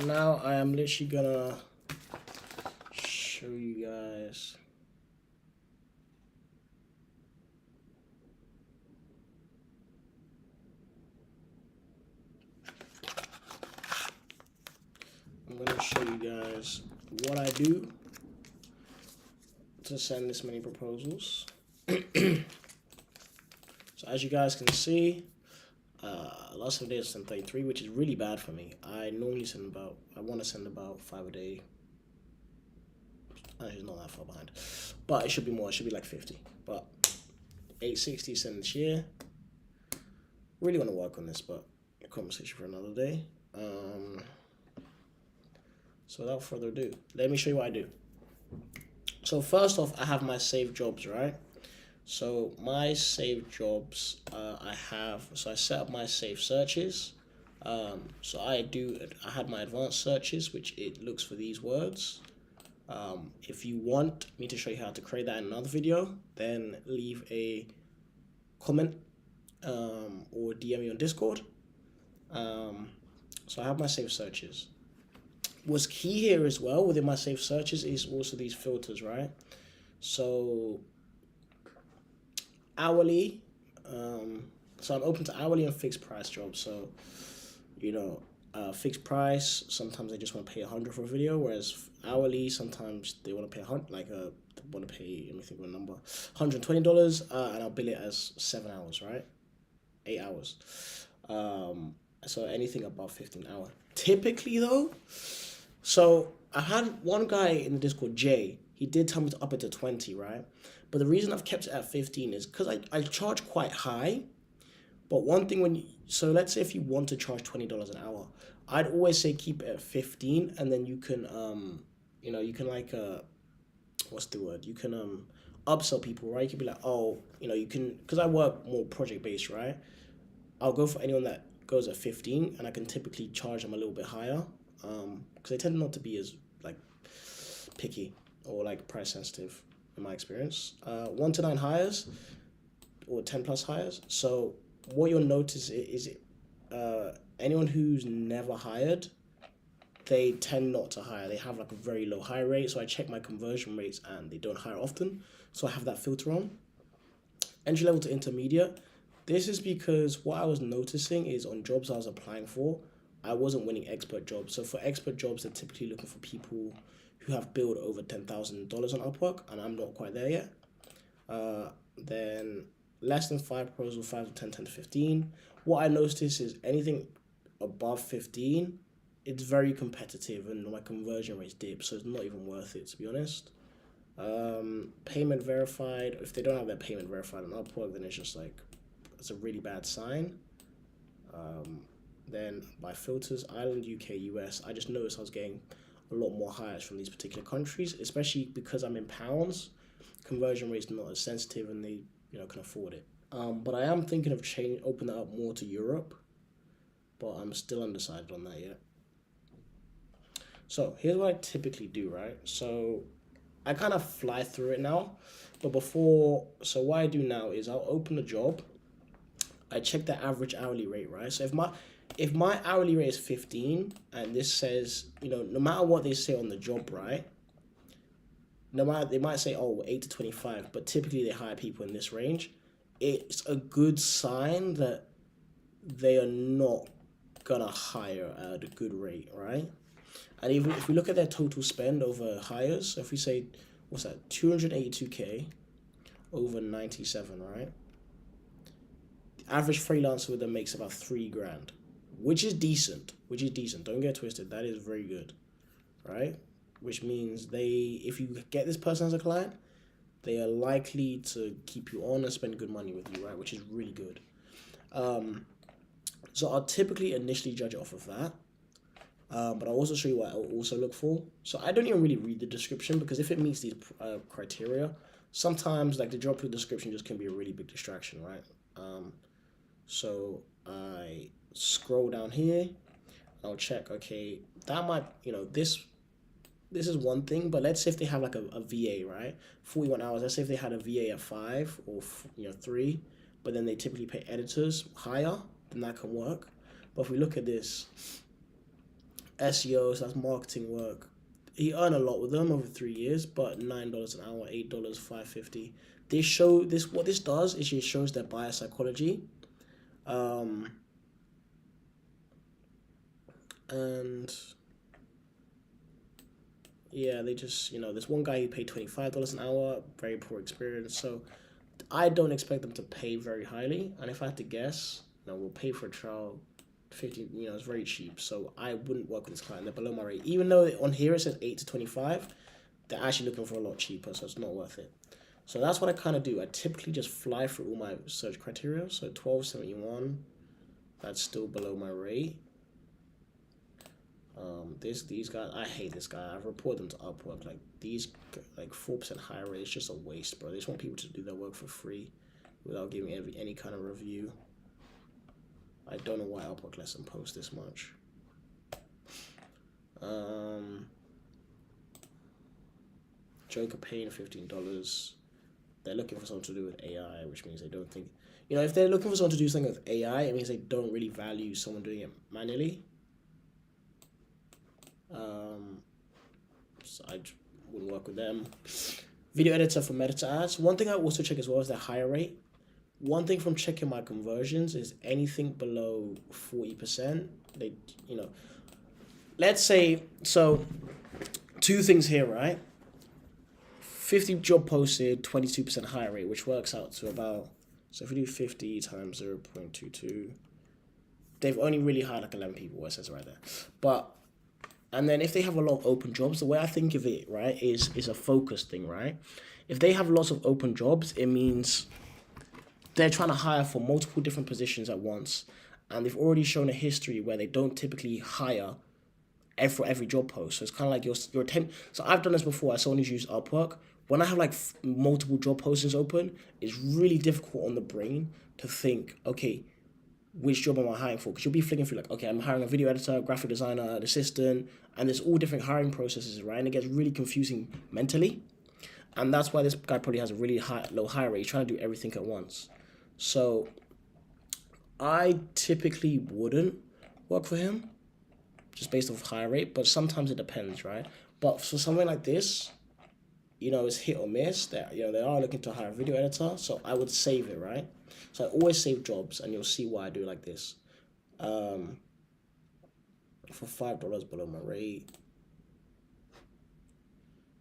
now I am literally gonna show you guys. I'm gonna show you guys what I do to send this many proposals. So as you guys can see, last 7 days I sent 33, which is really bad for me. I normally want to send about 5 a day. Actually, it's not that far behind, but it should be more. It should be like 50. But 860 sent this year. Really want to work on this, but a conversation for another day. So without further ado, let me show you what I do. So first off, I have my saved jobs, right? So my saved jobs, I set up my saved searches. So I had my advanced searches, which it looks for these words. If you want me to show you how to create that in another video, then leave a comment or DM me on Discord. So I have my saved searches. What's key here as well within my saved searches is also these filters, right? So hourly, so I'm open to hourly and fixed price jobs. So, fixed price, sometimes they just want to pay 100 for a video, whereas hourly, sometimes they want to pay let me think of a number, $120, and I'll bill it as 7 hours, right? 8 hours. So anything above 15 hours. Typically though, so I had one guy in the Discord, Jay, he did tell me to up it to 20, right? But the reason I've kept it at 15 is because I charge quite high. But one thing so let's say if you want to charge $20 an hour, I'd always say keep it at 15, and then you can, you can like, what's the word? You can, upsell people, right? You can be like, oh, you can, because I work more project based, right? I'll go for anyone that goes at 15, and I can typically charge them a little bit higher, because they tend not to be as like picky or like price sensitive in my experience. 1 to 9 hires or 10 plus hires. So what you'll notice is anyone who's never hired, they tend not to hire. They have like a very low hire rate. So I check my conversion rates and they don't hire often. So I have that filter on. Entry level to intermediate. This is because what I was noticing is on jobs I was applying for, I wasn't winning expert jobs. So for expert jobs, they're typically looking for people who have billed over $10,000 on Upwork, and I'm not quite there yet. Then less than 5 proposal, 5 to 10, 10 to 15. What I noticed is anything above 15, it's very competitive and my conversion rates dip, so it's not even worth it, to be honest. Payment verified. If they don't have their payment verified on Upwork, then it's just like, it's a really bad sign. Then by filters, Ireland, UK, US, I just noticed I was getting a lot more hires from these particular countries, especially because I'm in pounds. Conversion rate's not as sensitive, and they can afford it. But I am thinking of open that up more to Europe, but I'm still undecided on that yet. So here's what I typically do, right? So I kind of fly through it now, but so what I do now is I'll open a job, I check the average hourly rate, right? So if my hourly rate is 15 and this says, no matter what they say on the job, right? No matter, they might say, oh, 8 to 25, but typically they hire people in this range. It's a good sign that they are not gonna hire at a good rate, right? And even if we look at their total spend over hires, so if we say, what's that, 282K over 97, right? The average freelancer with them makes about $3,000, which is decent. Don't get twisted. That is very good, right? Which means if you get this person as a client, they are likely to keep you on and spend good money with you, right? Which is really good. So I'll typically initially judge it off of that. But I'll also show you what I'll also look for. So I don't even really read the description, because if it meets these criteria, sometimes like the job description just can be a really big distraction, right? So I scroll down here, I'll check, okay, that might, this is one thing, but let's say if they have like a VA, right? 41 hours, let's say if they had a VA at 5 or 3, but then they typically pay editors higher, then that can work. But if we look at this, SEO, so that's marketing work. He earned a lot with them over 3 years, but $9 an hour, $8, $5.50. What this does is it shows their buyer psychology. And yeah, they just, there's one guy who paid $25 an hour, very poor experience. So I don't expect them to pay very highly. And if I had to guess, we'll pay for a trial 15, it's very cheap. So I wouldn't work with this client. They're below my rate. Even though on here it says 8 to 25, they're actually looking for a lot cheaper, so it's not worth it. So that's what I kind of do. I typically just fly through all my search criteria. So 1271, that's still below my rate. These guys, I hate this guy. I've reported them to Upwork. Like these, like 4% higher rate. It's just a waste, bro. They just want people to do their work for free, without giving any kind of review. I don't know why Upwork lets them post this much. Joker paying $15. They're looking for something to do with AI, which means they don't think, if they're looking for someone to do something with AI, it means they don't really value someone doing it manually. So I wouldn't work with them. Video editor for Meta ads. One thing I also check as well is their hire rate. One thing from checking my conversions is anything below 40%. Let's say, so 2 things here, right? 50 job posted, 22% hire rate, which works out to about, so if we do 50 times 0.22, they've only really hired like 11 people, what it says right there. And then if they have a lot of open jobs, the way I think of it, right, is a focus thing, right? If they have lots of open jobs, it means they're trying to hire for multiple different positions at once. And they've already shown a history where they don't typically hire for every job post. So it's kind of like your So I've done this before. As someone who's used Upwork, when I have like multiple job postings open, it's really difficult on the brain to think, okay, which job am I hiring for? Because you'll be flicking through like, okay, I'm hiring a video editor, graphic designer, an assistant, and there's all different hiring processes, right? And it gets really confusing mentally. And that's why this guy probably has a really low hire rate. He's trying to do everything at once. So I typically wouldn't work for him just based off hire rate, but sometimes it depends, right? But for something like this, it's hit or miss. They are looking to hire a video editor, so I would save it, right? So I always save jobs, and you'll see why I do it like this. For $5 below my rate.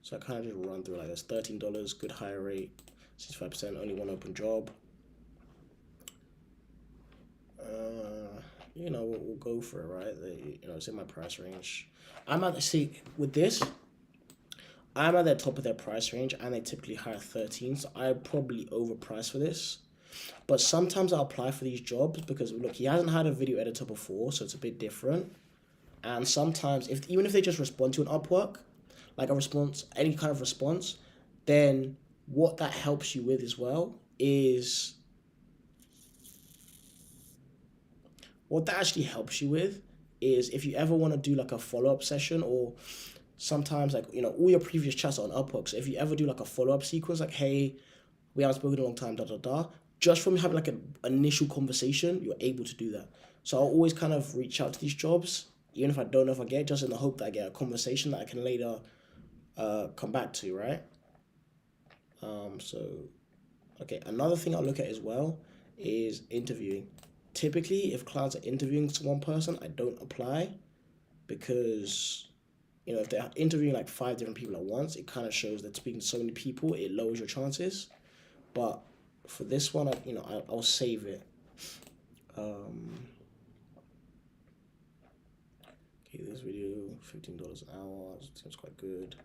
So I kind of just run through like this. $13, good hire rate, 65%, only one open job. We'll go for it, right? It's in my price range. With this, I'm at the top of their price range, and they typically hire 13, so I probably overprice for this. But sometimes I'll apply for these jobs because, look, he hasn't had a video editor before, so it's a bit different. And sometimes, even if they just respond to an Upwork, like a response, any kind of response, then what that helps you with as well is, what that actually helps you with is if you ever want to do like a follow-up session, or sometimes like, all your previous chats are on Upwork. So if you ever do like a follow-up sequence, like, hey, we haven't spoken in a long time, just from having like an initial conversation, you're able to do that. So I'll always kind of reach out to these jobs, even if I don't know if I get it, just in the hope that I get a conversation that I can later come back to, right? Okay, another thing I'll look at as well is interviewing. Typically, if clients are interviewing one person, I don't apply because, if they're interviewing like 5 different people at once, it kind of shows that speaking to so many people, it lowers your chances. But for this one, I'll save it. Okay, this video, $15 an hour, seems quite good.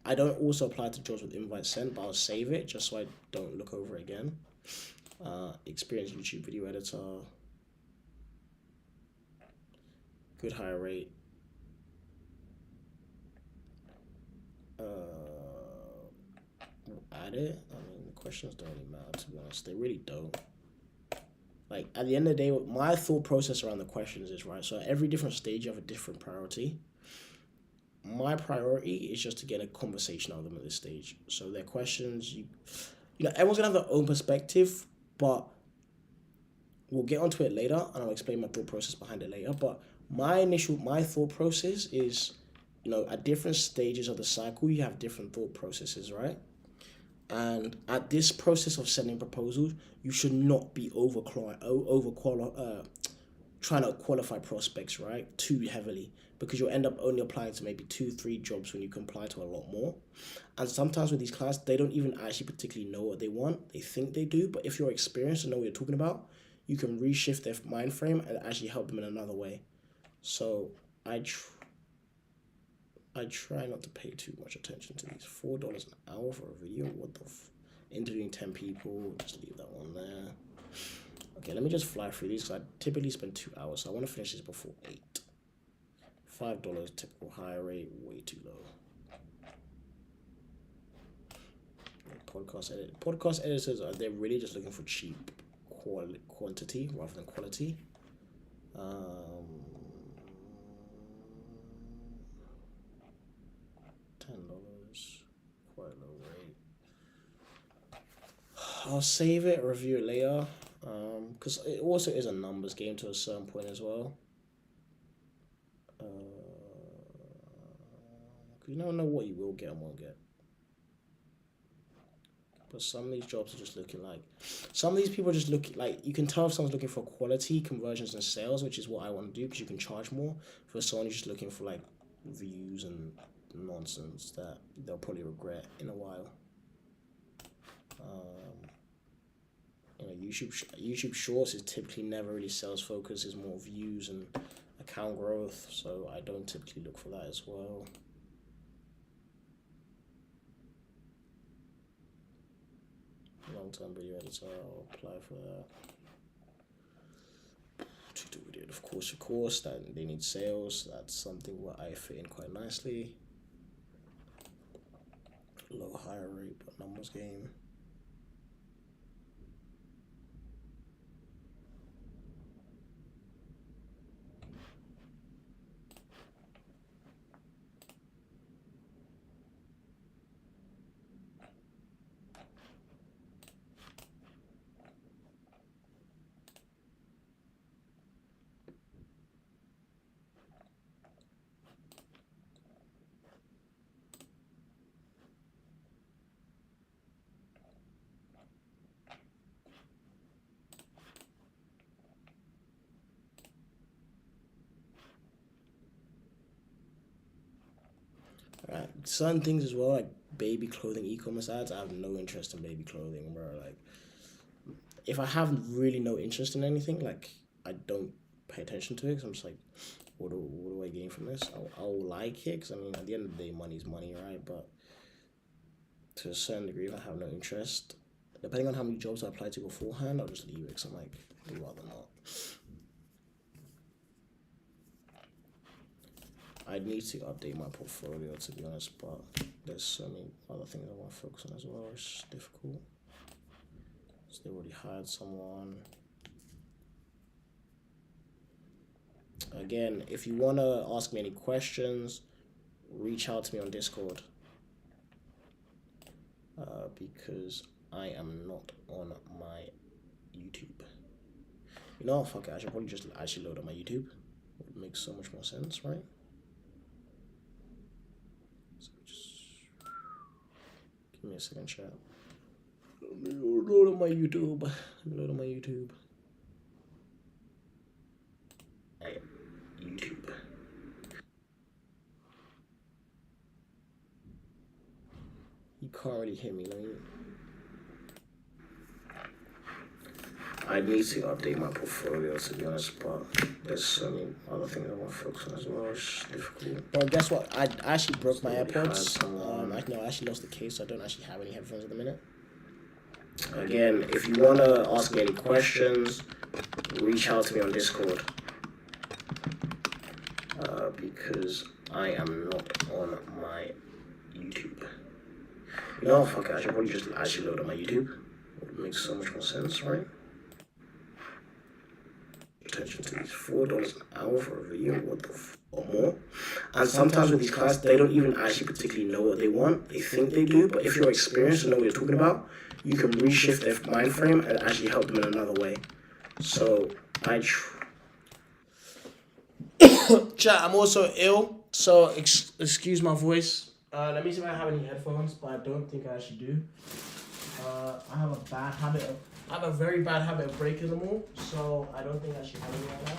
I don't also apply to jobs with invite sent, but I'll save it just so I don't look over it again. Experienced YouTube video editor, good hire rate. Add it. The questions don't really matter, to be honest. They really don't. Like, at the end of the day, my thought process around the questions is, right, so at every different stage, you have a different priority. My priority is just to get a conversation out of them at this stage. So their questions, everyone's gonna have their own perspective, but we'll get onto it later, and I'll explain my thought process behind it later. But my thought process is, at different stages of the cycle, you have different thought processes, right? And at this process of sending proposals, you should not be trying to qualify prospects, right, too heavily, because you'll end up only applying to maybe 2, 3 jobs when you can apply to a lot more. And sometimes with these clients, they don't even actually particularly know what they want. They think they do, but if you're experienced and know what you're talking about, you can reshift their mind frame and actually help them in another way. So I try not to pay too much attention to these. $4 an hour for a video? What the interviewing 10 people, just leave that one there. Okay, let me just fly through these because I typically spend 2 hours, so I want to finish this before 8. $5 typical hire rate, way too low. Podcast editors, they're really just looking for cheap quantity rather than quality. $10, quite low rate. I'll save it, review it later. Because it also is a numbers game to a certain point as well. You never know what you will get and won't get. But some of these jobs are just looking like, some of these people are just looking like, you can tell if someone's looking for quality, conversions and sales, which is what I want to do because you can charge more, for someone who's just looking for like views and nonsense that they'll probably regret in a while. YouTube Shorts is typically never really sales focused, it's more views and account growth, so I don't typically look for that as well. Long-term video editor, I'll apply for that. Tutorial video, of course, that they need sales, that's something where I fit in quite nicely. Low hire rate, but numbers game. Right. Certain things as well, like baby clothing e-commerce ads, I have no interest in baby clothing, bro. Like, if I have really no interest in anything, like, I don't pay attention to it, because I'm just like, what do I gain from this? I'll like it, because, I mean, at the end of the day, money is money, right? But to a certain degree, if I have no interest, depending on how many jobs I apply to beforehand, I'll just leave it, because I'm like, I'd rather not. I need to update my portfolio, to be honest, but there's so many other things I want to focus on as well. It's difficult. So they already hired someone. Again, if you want to ask me any questions, reach out to me on Discord. Because I am not on my YouTube. You know, fuck it, I should probably just actually load on my YouTube. It would make so much more sense, right? Give me a second, chat. Load on my YouTube. Load on my YouTube. YouTube. You can't really hear me, I need to update my portfolio, to be honest, but there's so many other things I want to focus on as well. It's difficult. Bro, guess what? I actually broke my AirPods. I actually lost the case, so I don't actually have any headphones at the minute. Again, if you want to ask me any questions, reach out to me on Discord. Because I am not on my YouTube. You know, fuck it, I should probably just actually load on my YouTube. It would make so much more sense, right? Attention to these $4 an hour for a video, what the or more. And sometimes with these clients, they don't even actually particularly know what they want. They think they do, but if you're experienced and know what you're talking about, you can reshift their mind frame and actually help them in another way. So I Chat, I'm also ill, so excuse my voice. Let me see if I have any headphones, but I don't think I actually do. I have a bad habit of, I have a very bad habit of breaking them all, so I don't think I should have any right now.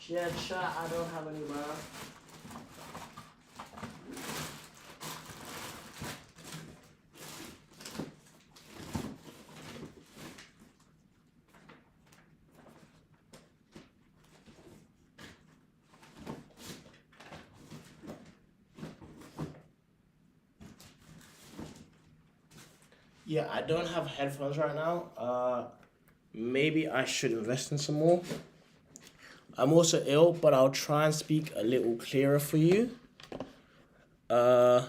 Yeah, chat, I don't have any, man. Yeah, I don't have headphones right now. Maybe I should invest in some more. I'm also ill, but I'll try and speak a little clearer for you. Yeah,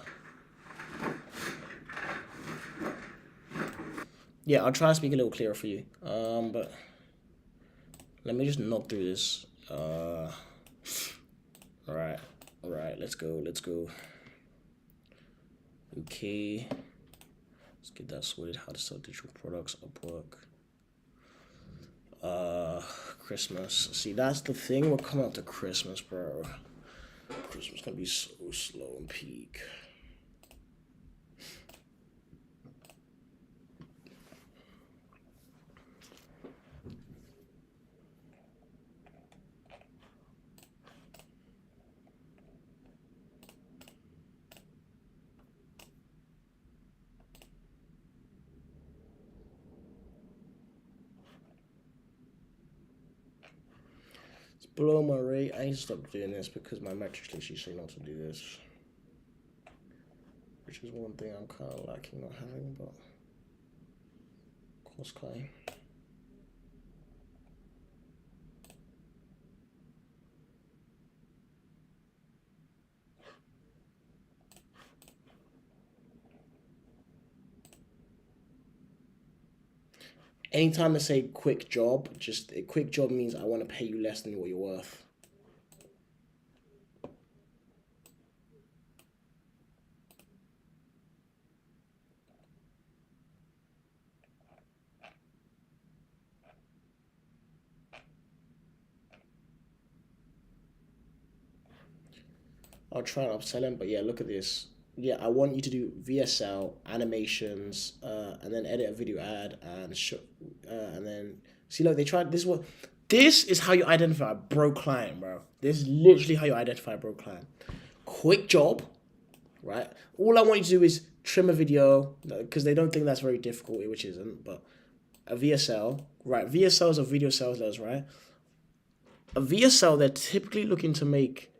I'll try and speak a little clearer for you. But let me just knock through this. All right, let's go. Okay, let's get that sorted. How to sell digital products, Upwork. Christmas. See, that's the thing. We're coming up to Christmas, bro. Christmas gonna be so slow and peak. Below my rate. I need to stop doing this because my metrics literally say not to do this, which is one thing I'm kind of lacking not having, but cost cutting. Anytime I say quick job, just a quick job means I want to pay you less than what you're worth. I'll try and upsell him, but yeah, look at this. Yeah, I want you to do VSL animations, and then edit a video ad and then see. Look, they tried this. This is how you identify a broke client, bro. This is literally how you identify a broke client. Quick job, right? All I want you to do is trim a video because they don't think that's very difficult, which isn't. But a VSL, right? VSLs are video sales letters, right? A VSL, they're typically looking to make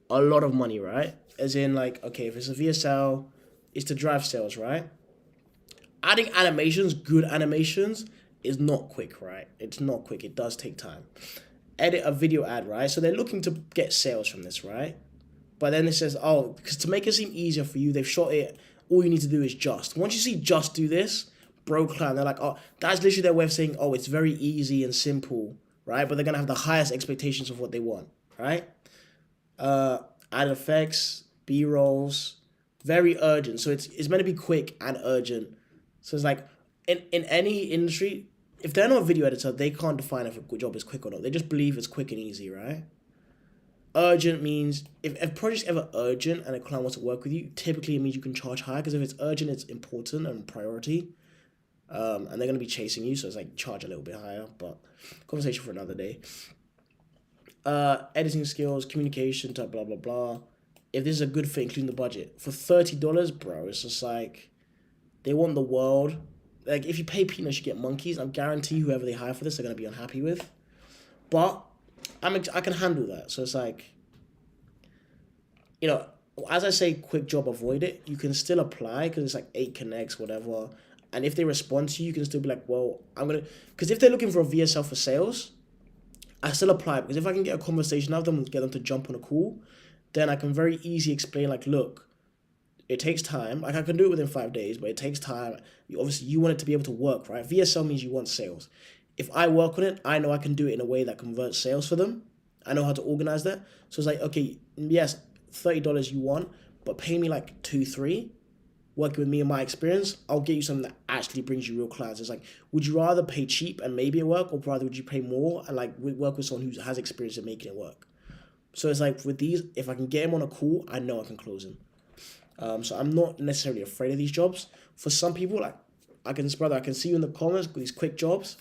a lot of money, right? As in, like, okay, if it's a VSL, it's to drive sales, right? Adding animations, good animations, is not quick, right? It's not quick. It does take time. Edit a video ad, right? So they're looking to get sales from this, right? But then it says, oh, because to make it seem easier for you, they've shot it. All you need to do is just. Once you see just do this, bro, client, they're like, oh, that's literally their way of saying, oh, it's very easy and simple, right? But they're gonna have the highest expectations of what they want, right? Add effects, B-rolls, very urgent. So it's meant to be quick and urgent. So it's like in any industry, if they're not a video editor, they can't define if a job is quick or not. They just believe it's quick and easy, right? Urgent means if a project's ever urgent and a client wants to work with you, typically it means you can charge higher because if it's urgent, it's important and priority. And they're going to be chasing you, so it's like charge a little bit higher, but conversation for another day. Editing skills, communication, type blah blah blah. If this is a good fit, including the budget for $30, bro, it's just like they want the world. Like if you pay peanuts, you get monkeys. I guarantee whoever they hire for this, they're gonna be unhappy with. But I can handle that. So it's like, you know, as I say, quick job, avoid it. You can still apply because it's like 8 connects, whatever. And if they respond to you, you can still be like, well, because if they're looking for a VSL for sales, I still apply because if I can get a conversation out of them and get them to jump on a call, then I can very easily explain like, look, it takes time. Like I can do it within 5 days, but it takes time. Obviously, you want it to be able to work, right? VSL means you want sales. If I work on it, I know I can do it in a way that converts sales for them. I know how to organize that. So it's like, okay, yes, $30 you want, but pay me like 2, 3. working with me and my experience, I'll get you something that actually brings you real clients. It's like, would you rather pay cheap and maybe it work, or rather would you pay more and like work with someone who has experience in making it work? So it's like with these, if I can get him on a call, I know I can close him. So I'm not necessarily afraid of these jobs. For some people, like I can see you in the comments with these quick jobs.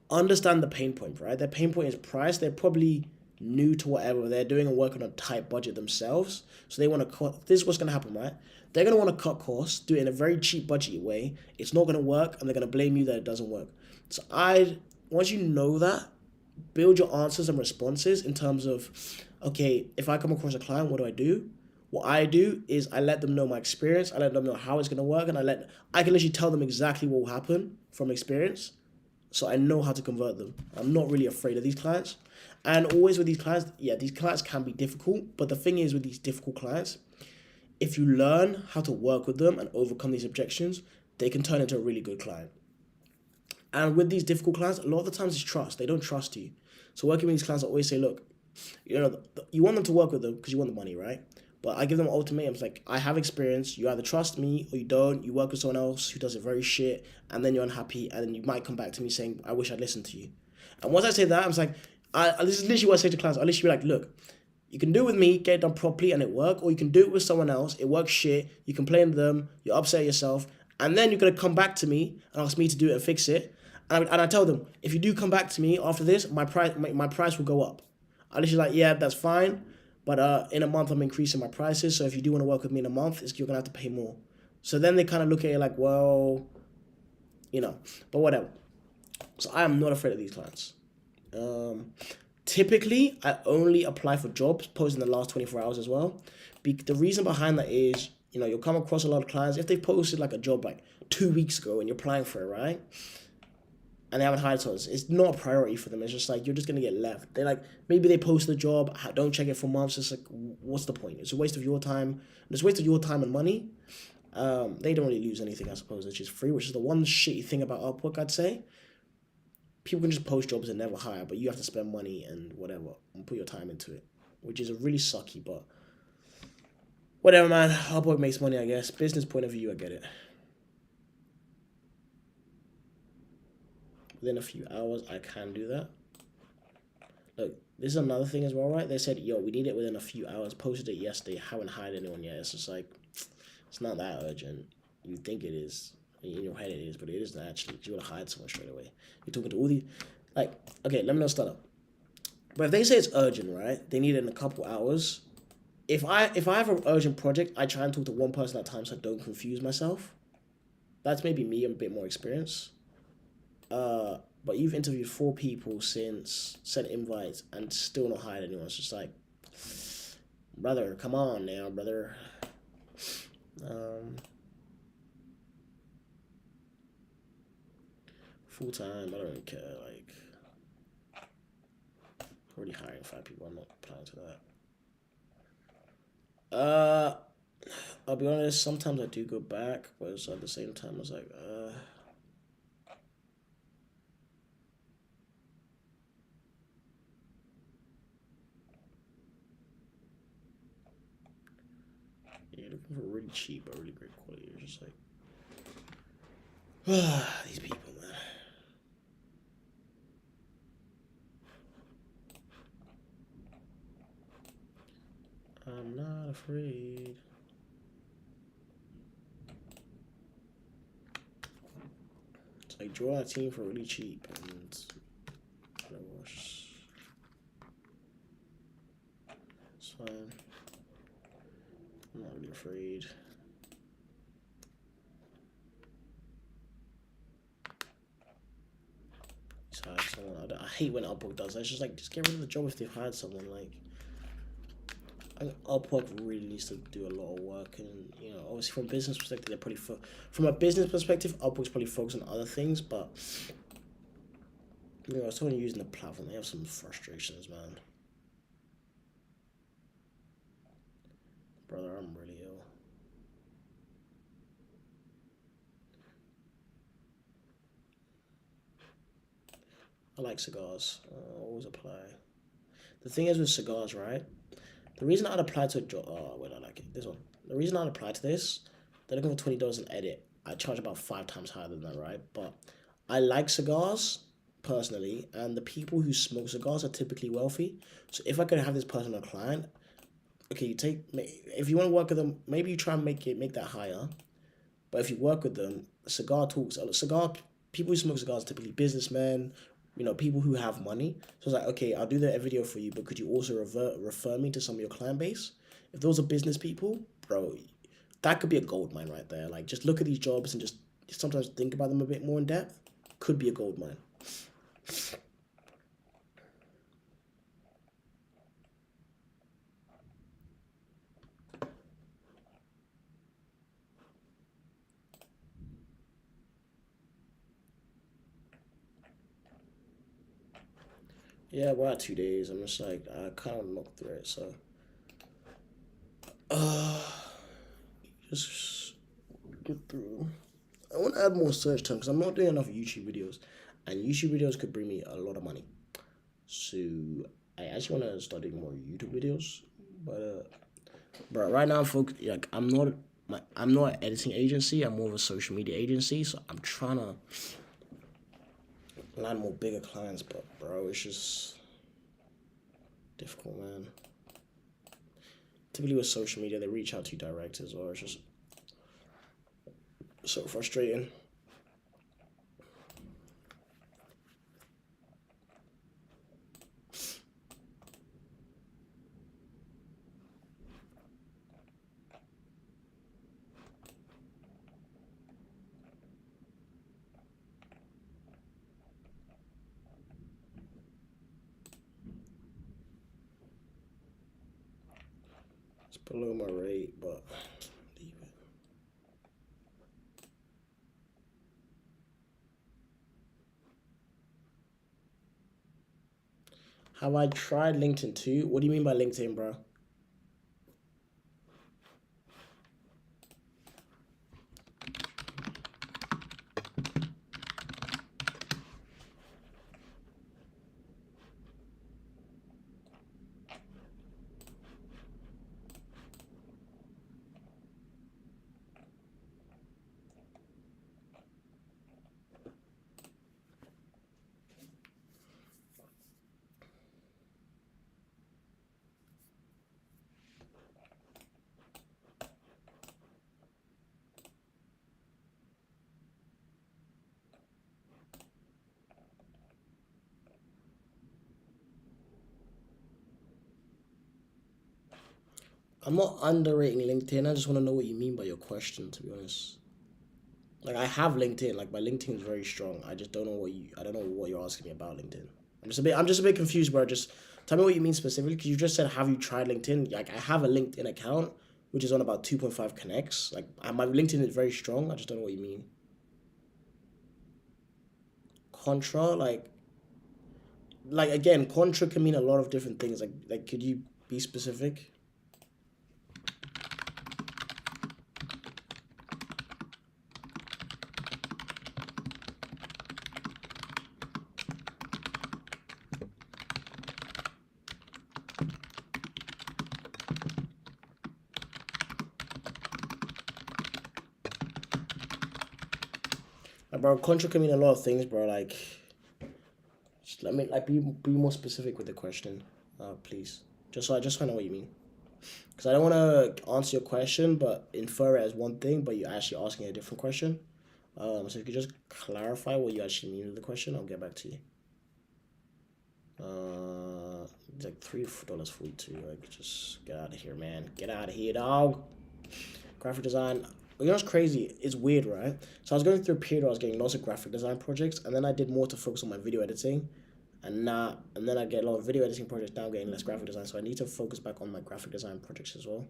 Understand the pain point, right? Their pain point is price. They're probably new to whatever they're doing and working on a tight budget themselves. So they want to cut. This is what's going to happen, right? They're going to want to cut costs, do it in a very cheap, budget way. It's not going to work, and they're going to blame you that it doesn't work. So once you know that, build your answers and responses in terms of, okay, if I come across a client, what do I do? What I do is I let them know my experience. I let them know how it's going to work, and I can literally tell them exactly what will happen from experience. So I know how to convert them. I'm not really afraid of these clients. And always with these clients, yeah, these clients can be difficult. But the thing is with these difficult clients, if you learn how to work with them and overcome these objections, they can turn into a really good client. And with these difficult clients, a lot of the times it's trust. They don't trust you. So working with these clients, I always say, look, you want them to work with them because you want the money, right? But I give them ultimatums like, I have experience. You either trust me or you don't. You work with someone else who does it very shit, and then you're unhappy, and then you might come back to me saying, I wish I'd listened to you. And once I say that, I'm like, this is literally what I say to clients. I literally be like, look, you can do it with me, get it done properly, and it work, or you can do it with someone else, it works shit, you complain to them, you upset yourself, and then you're going to come back to me and ask me to do it and fix it. And I tell them, if you do come back to me after this, my price will go up. I literally like, yeah, that's fine. But in a month, I'm increasing my prices. So if you do want to work with me in a month, you're going to have to pay more. So then they kind of look at it like, well, but whatever. So I am not afraid of these clients. Typically, I only apply for jobs posted in the last 24 hours as well. The reason behind that is, you'll come across a lot of clients. If they posted like a job like 2 weeks ago and you're applying for it, right? And they haven't hired someone, it's not a priority for them. It's just like, you're just going to get left. They're like, maybe they post the job, don't check it for months. It's like, what's the point? It's a waste of your time. It's a waste of your time and money. They don't really lose anything, I suppose. It's just free, which is the one shitty thing about Upwork, I'd say. People can just post jobs and never hire, but you have to spend money and whatever and put your time into it, which is a really sucky, but whatever, man. Upwork makes money, I guess. Business point of view, I get it. Within a few hours, I can do that. Look, this is another thing as well, right? They said, yo, we need it within a few hours. Posted it yesterday. Haven't hired anyone yet. It's just like, it's not that urgent. You think it is. In your head it is, but it isn't actually. You want to hire someone straight away. You're talking to all the, like, okay, let me not start up. But if they say it's urgent, right? They need it in a couple hours. If I have an urgent project, I try and talk to one person at a time so I don't confuse myself. That's maybe me and a bit more experience. But you've interviewed 4 people since, sent invites, and still not hired anyone. It's just like, brother, come on now, brother. Full time, I don't really care. Like, already hiring 5 people. I'm not applying to that. I'll be honest. Sometimes I do go back, but it's at the same time, I was like, yeah, looking for really cheap but really great quality. It's just like, these people, man. I'm not afraid. It's like, draw a team for really cheap and wash. It's fine. I'm not really afraid. He's hired someone. I hate when Upwork does that. It's just like, just get rid of the job if they've hired someone. Like, Upwork really needs to do a lot of work, and obviously from a business perspective, they're probably from a business perspective, Upwork's probably focused on other things, but someone using the platform, they have some frustrations, man. Brother, I'm really ill. I like cigars. I always apply. The thing is with cigars, right? The reason I'd apply to a job, wait, I like it. This one. The reason I'd apply to this, they're looking for $20 an edit. I charge about 5 times higher than that, right? But I like cigars personally, and the people who smoke cigars are typically wealthy. So if I could have this person a client, okay, if you want to work with them, maybe you try and make that higher. But if you work with them, cigar people who smoke cigars are typically businessmen, people who have money. So it's like, okay, I'll do the video for you, but could you also refer me to some of your client base? If those are business people, bro, that could be a gold mine right there. Like, just look at these jobs and just sometimes think about them a bit more in depth. Could be a gold mine. Yeah, we're at 2 days. I'm just like, I kind of looked through it, so. Just get through. I want to add more search terms because I'm not doing enough YouTube videos, and YouTube videos could bring me a lot of money. So I actually want to start doing more YouTube videos, but right now I'm not an editing agency. I'm more of a social media agency, so I'm trying to land more bigger clients. But bro, it's just difficult, man. Typically with social media, they reach out to you direct as well. It's just so frustrating. It's below my rate, but leave it. Have I tried LinkedIn too? What do you mean by LinkedIn, bro? I'm not underrating LinkedIn. I just want to know what you mean by your question, to be honest. Like, I have LinkedIn. Like, my LinkedIn is very strong. I just don't know I don't know what you're asking me about LinkedIn. I'm just a bit confused, bro. Just tell me what you mean specifically, because you just said, have you tried LinkedIn? Like, I have a LinkedIn account, which is on about 2.5 connects. Like, my LinkedIn is very strong. I just don't know what you mean. Contra, again, contra can mean a lot of different things. Like, could you be specific? Bro, contra can mean a lot of things, bro. Like, just let me be more specific with the question, please. Just so I know what you mean. Because I don't want to answer your question, but infer it as one thing, but you're actually asking a different question. So if you could just clarify what you actually mean with the question, I'll get back to you. It's like $3.42. Like, just get out of here, man. Get out of here, dog. Graphic design. You know what's crazy? It's weird, right? So I was going through a period where I was getting lots of graphic design projects, and then I did more to focus on my video editing, and then I get a lot of video editing projects. Now I'm getting less graphic design, so I need to focus back on my graphic design projects as well.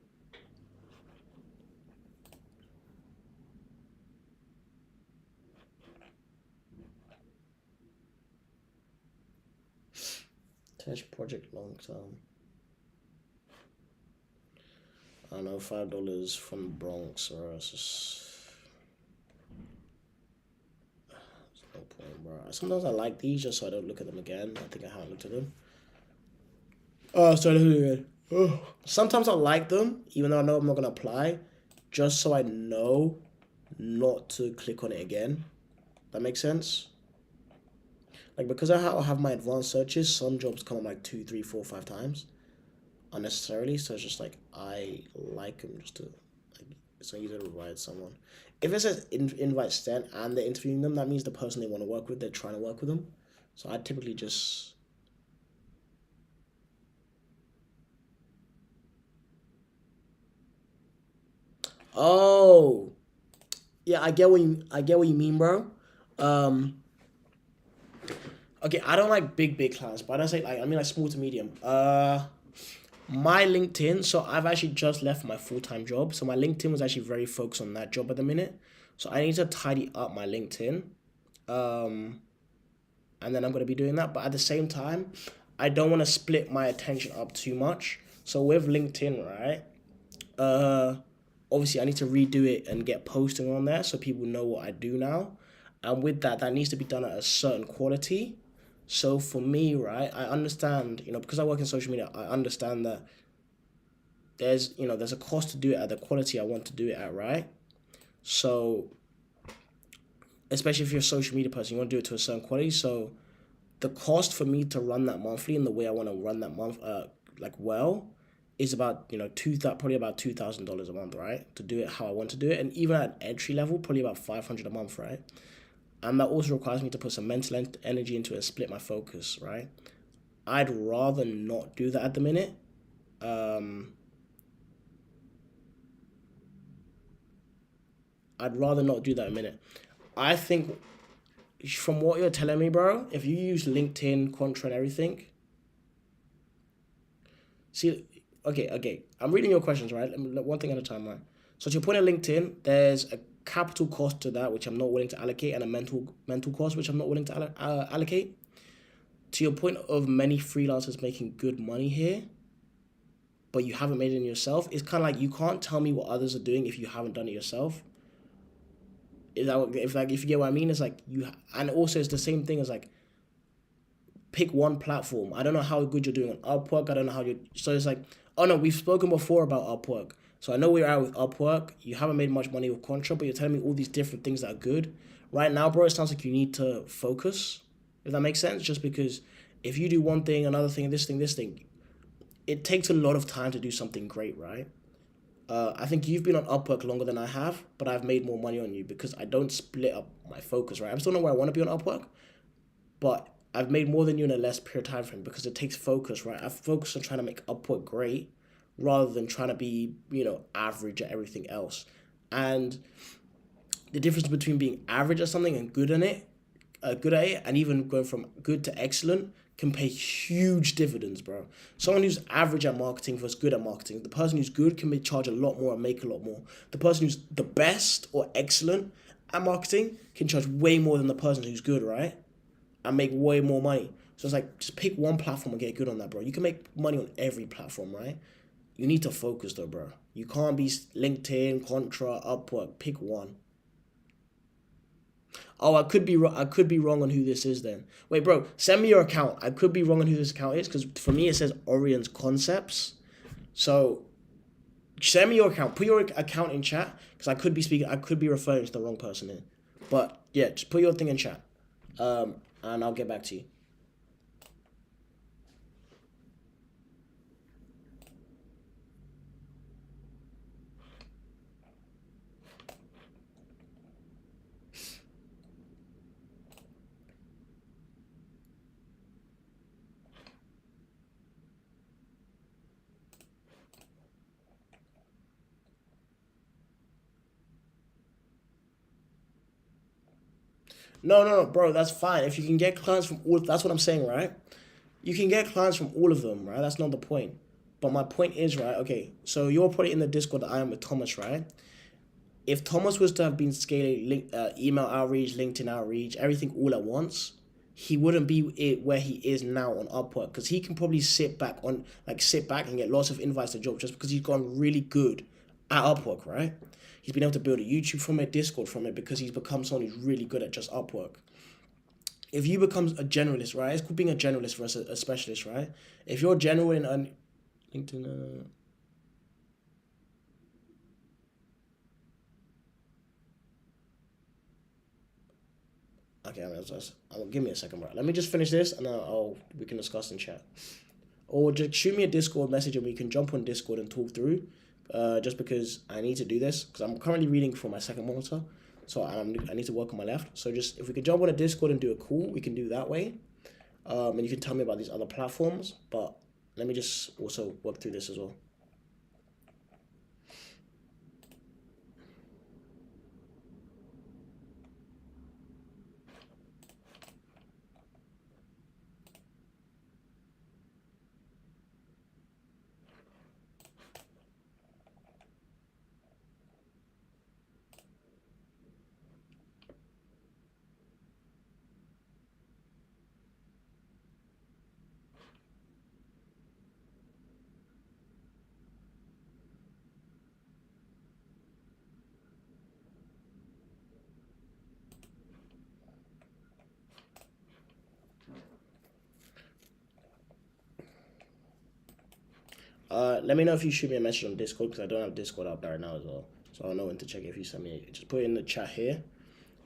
Test project long term. I don't know, $5 from Bronx, or it's just. No point, bro. Sometimes I like these just so I don't look at them again. I think I haven't looked at them. Oh, sorry, look again. Sometimes I like them, even though I know I'm not gonna apply, just so I know not to click on it again. That makes sense. Like because I have my advanced searches, some jobs come up like two, three, four, five times unnecessarily. So it's just like I like them just to like it's not easy to invite someone. If it says invite sent and they're interviewing them, that means the person they want to work with, they're trying to work with them. So I typically just oh yeah, I get what you mean, bro. Um, okay, I don't like big clients, but I don't say like I mean like small to medium. My LinkedIn, so I've actually just left my full time job. So my LinkedIn was actually very focused on that job at the minute. So I need to tidy up my LinkedIn. Um, and then I'm gonna be doing that. But at the same time, I don't want to split my attention up too much. So with LinkedIn, right? Uh, Obviously I need to redo it and get posting on there so people know what I do now. And with that, that needs to be done at a certain quality. So for me, right, I understand, because I work in social media, I understand that there's a cost to do it at the quality I want to do it at, right? So especially if you're a social media person, you want to do it to a certain quality. So the cost for me to run that monthly in the way I want to run that month, like well, is about probably about $2,000 a month, right? To do it how I want to do it, and even at entry level, probably about 500 a month, right? And that also requires me to put some mental energy into it and split my focus, right? I'd rather not do that at the minute. Um, I'd rather not do that in a minute. I think from what you're telling me, bro, if you use LinkedIn, Contra, and everything, see, okay, I'm reading your questions, right? One thing at a time, right? So to your point at LinkedIn, there's a capital cost to that which I'm not willing to allocate, and a mental cost which I'm not willing to allocate. To your point of many freelancers making good money here, but you haven't made it in yourself, it's kind of like you can't tell me what others are doing if you haven't done it yourself. If you get what I mean, it's like and also it's the same thing as like pick one platform. I don't know how good you're doing on Upwork. I don't know how you. So it's like, oh no, we've spoken before about Upwork. So I know where you're at with Upwork. You haven't made much money with Contra, but you're telling me all these different things that are good. Right now, bro, it sounds like you need to focus. If that makes sense, just because if you do one thing, another thing, this thing, it takes a lot of time to do something great, right? I think you've been on Upwork longer than I have, but I've made more money on you because I don't split up my focus, right? I'm still not where I want to be on Upwork, but I've made more than you in a less period of time frame because it takes focus, right? I've focused on trying to make Upwork great rather than trying to be, average at everything else. And the difference between being average at something and good at it, and even going from good to excellent can pay huge dividends, bro. Someone who's average at marketing versus good at marketing, the person who's good can charge a lot more and make a lot more. The person who's the best or excellent at marketing can charge way more than the person who's good, right? And make way more money. So it's like just pick one platform and get good on that, bro. You can make money on every platform, right? You need to focus though, bro. You can't be LinkedIn, Contra, Upwork. Pick one. Oh, I could be wrong on who this is. Then wait, bro. Send me your account. I could be wrong on who this account is because for me it says Orion's Concepts. So send me your account. Put your account in chat because I could be speaking. I could be referring to the wrong person here. But yeah, just put your thing in chat. And I'll get back to you. No, bro. That's fine. If you can get clients from all, that's what I'm saying, right? You can get clients from all of them, right? That's not the point. But my point is, right? Okay, so you're probably in the Discord that I am with Thomas, right? If Thomas was to have been scaling email outreach, LinkedIn outreach, everything all at once, he wouldn't be where he is now on Upwork because he can probably sit back and get lots of invites to jobs just because he's gone really good at Upwork, right? He's been able to build a YouTube from it, Discord from it because he's become someone who's really good at just Upwork. If you become a generalist, right? It's called being a generalist versus a specialist, right? If you're general in LinkedIn. Okay, give me a second, bro. Let me just finish this, and we can discuss in chat. Or just shoot me a Discord message, and we can jump on Discord and talk through. Just because I need to do this, because I'm currently reading for my second monitor, so I need to work on my left. So just if we could jump on a Discord and do a call, we can do that way. And you can tell me about these other platforms, but let me just also work through this as well. Let me know if you shoot me a message on Discord, because I don't have Discord up right now as well. So I'll know when to check if you send me. Just put it in the chat here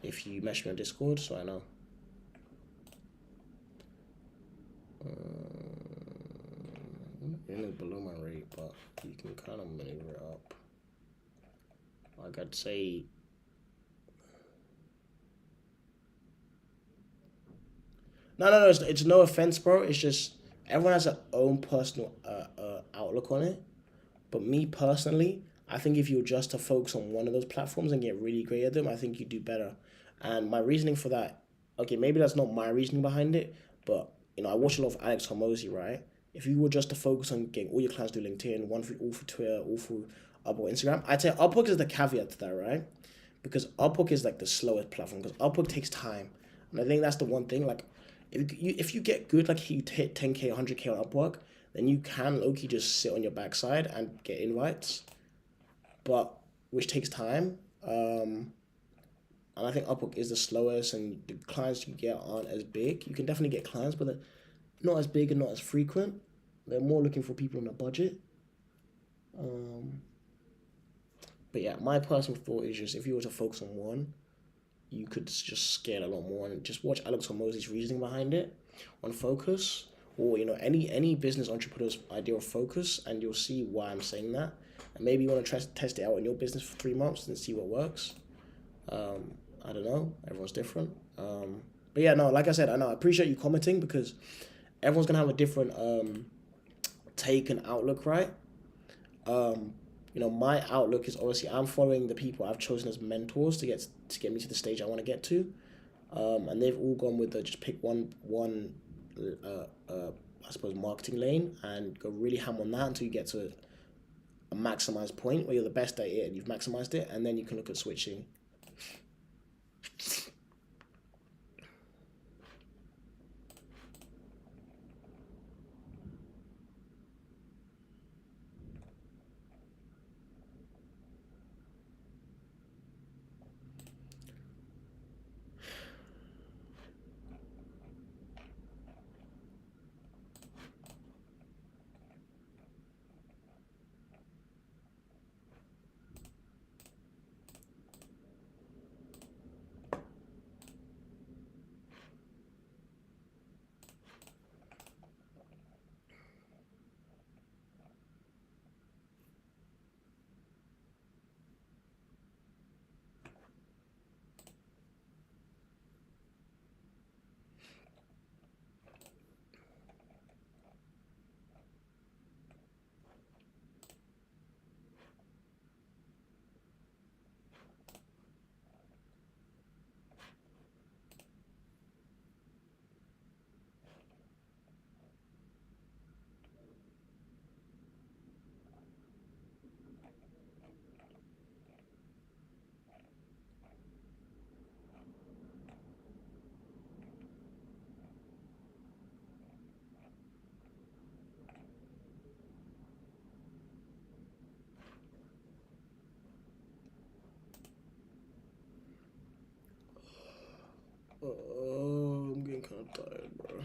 if you message me on Discord, so I know. It is below my rate, but you can kind of maneuver it up. Like I'd say, no, it's no offense, bro. It's just everyone has their own personal outlook on it. But me personally, I think if you just to focus on one of those platforms and get really great at them, I think you do better. And my reasoning for that, okay, maybe that's not my reasoning behind it, but I watch a lot of Alex Hormozy, right? If you were just to focus on getting all your clients through LinkedIn, all for Twitter, all for Upwork, Instagram, I'd say Upwork is the caveat to that, right? Because Upwork is like the slowest platform, because Upwork takes time, and I think that's the one thing. Like, if you get good, like you hit 10K, 100K on Upwork, then you can low-key just sit on your backside and get invites, but which takes time. And I think Upwork is the slowest, and the clients you get aren't as big. You can definitely get clients, but they're not as big and not as frequent. They're more looking for people on a budget. Um, but yeah, my personal thought is just if you were to focus on one, you could just scale a lot more, and just watch Alex Hormozy's reasoning behind it on focus, or any business entrepreneur's idea of focus, and you'll see why I'm saying that. And maybe you want to test it out in your business for 3 months and see what works. Um, I don't know. Everyone's different. But yeah, no, like I said, I appreciate you commenting, because everyone's gonna have a different take and outlook, right? Um, my outlook is obviously I'm following the people I've chosen as mentors to get me to the stage I want to get to, and they've all gone with the just pick one I suppose marketing lane and go really ham on that until you get to a maximized point where you're the best at it and you've maximized it, and then you can look at switching. Oh, I'm getting kind of tired, bro.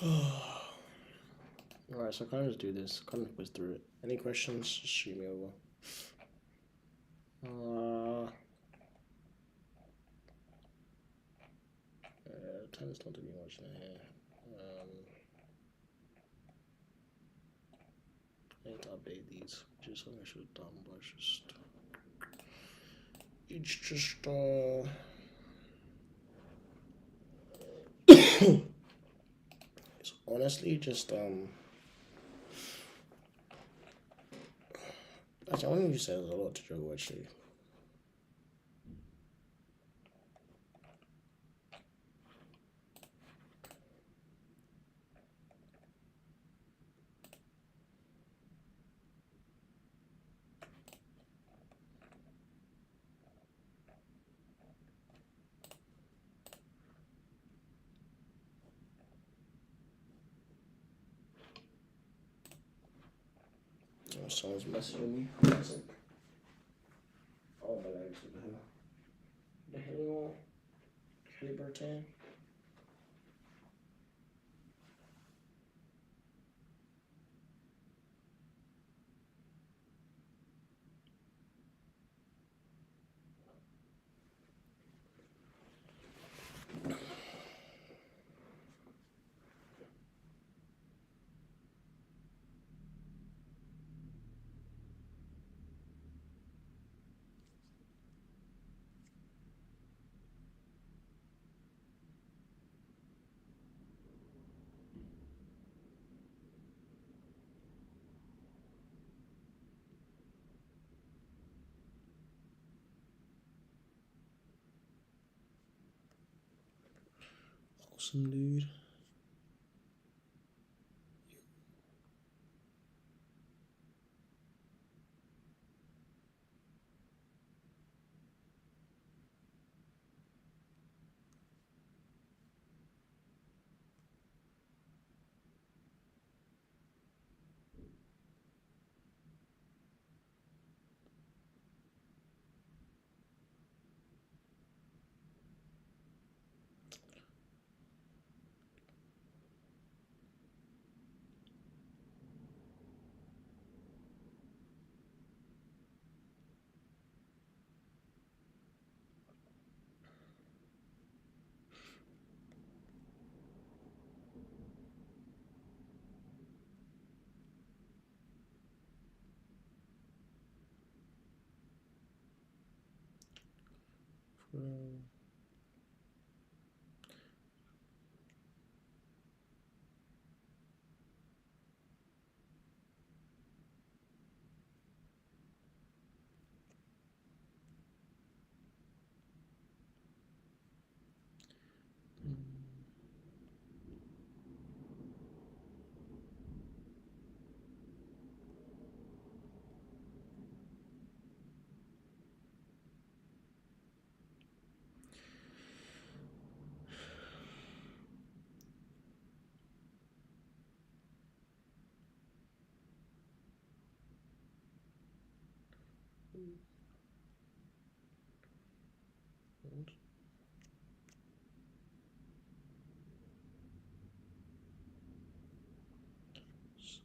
Alright, so I kind of just do this, kind of whiz through it. Any questions? Just shoot me over. Tennis not to be much in here. I need to update these, which is something I should have done, but it's honestly just actually, I think you said there's a lot to juggle actually. Oh, someone's messaging me. Oh my legs, what the hell? The hell? Halliburton? Awesome, dude.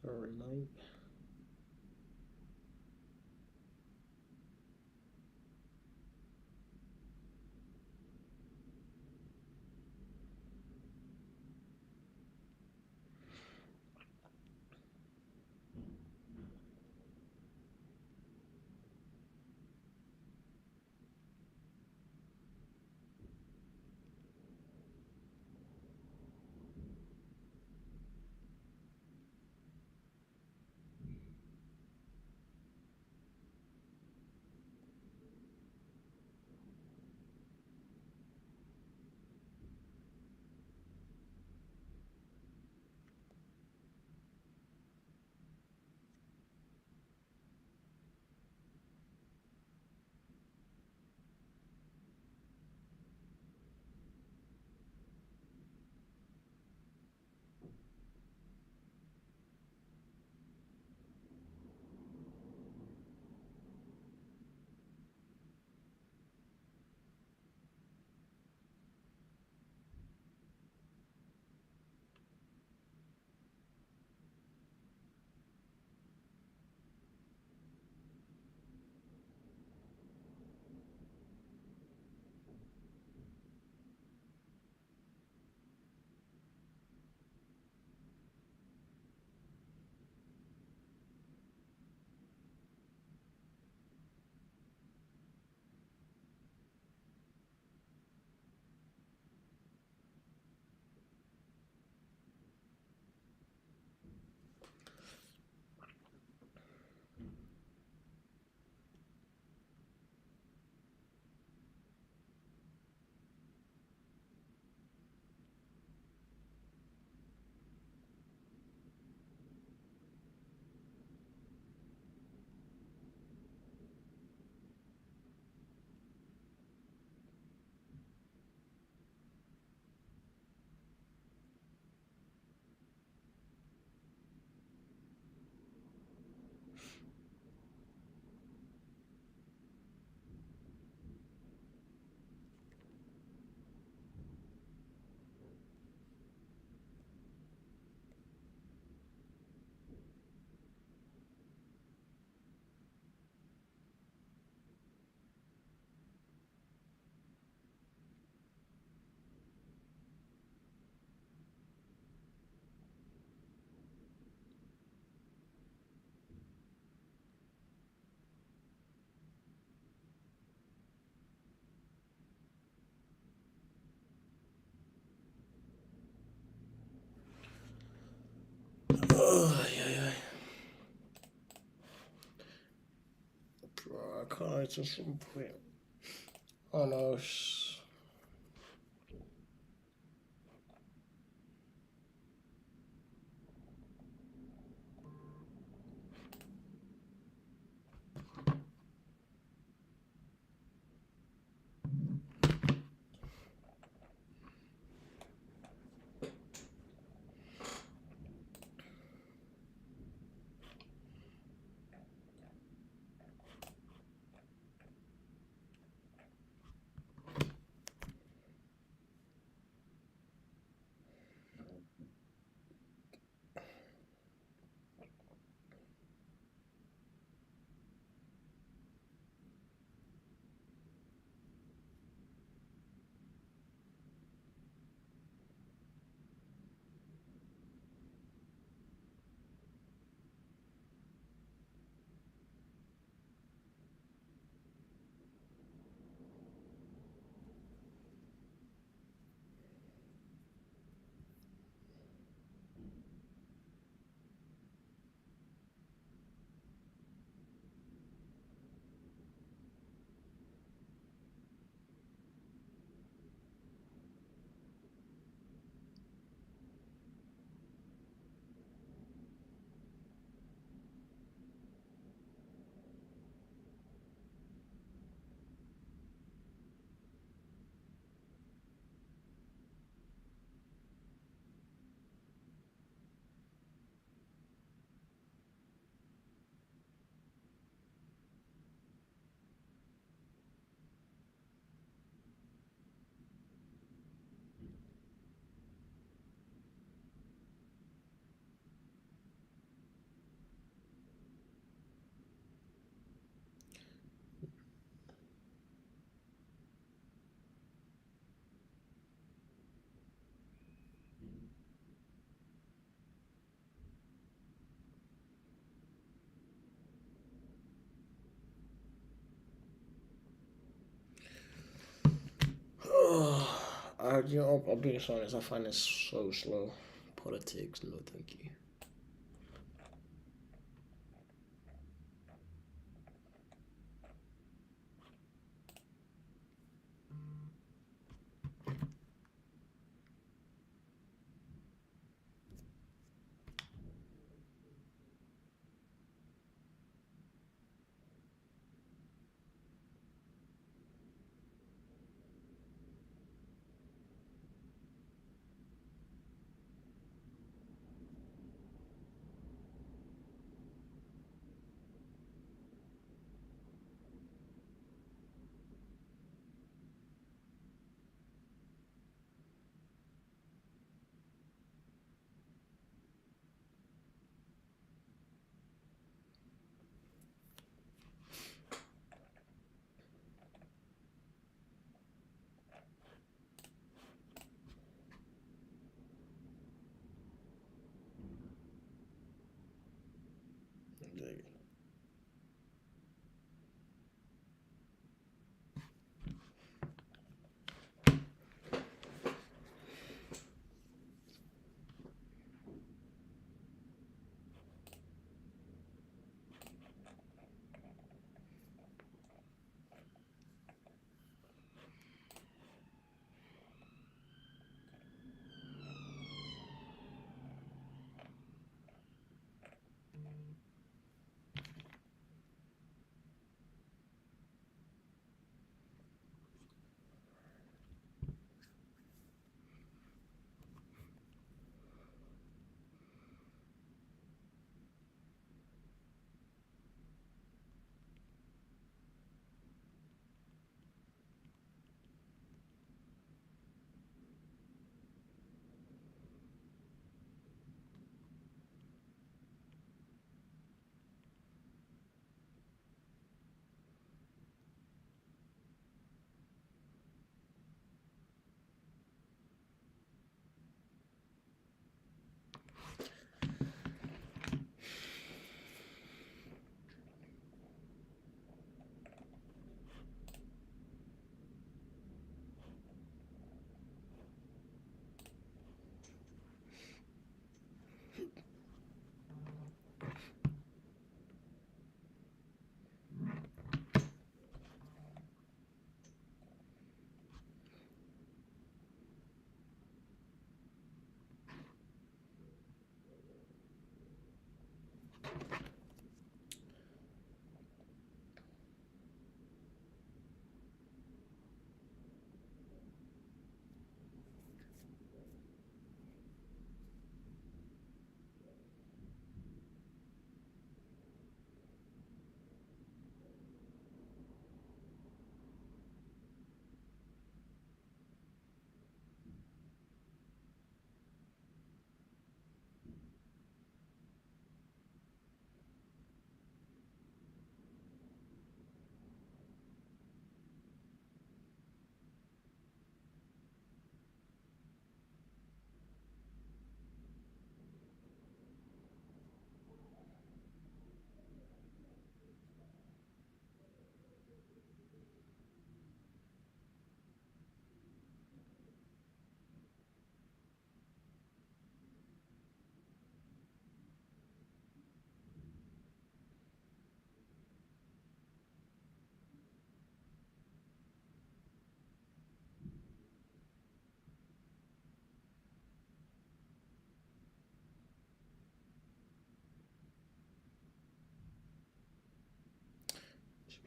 Sorry, mate. to some point. Oh no. I'll be honest. I find it so slow. Politics, no, thank you.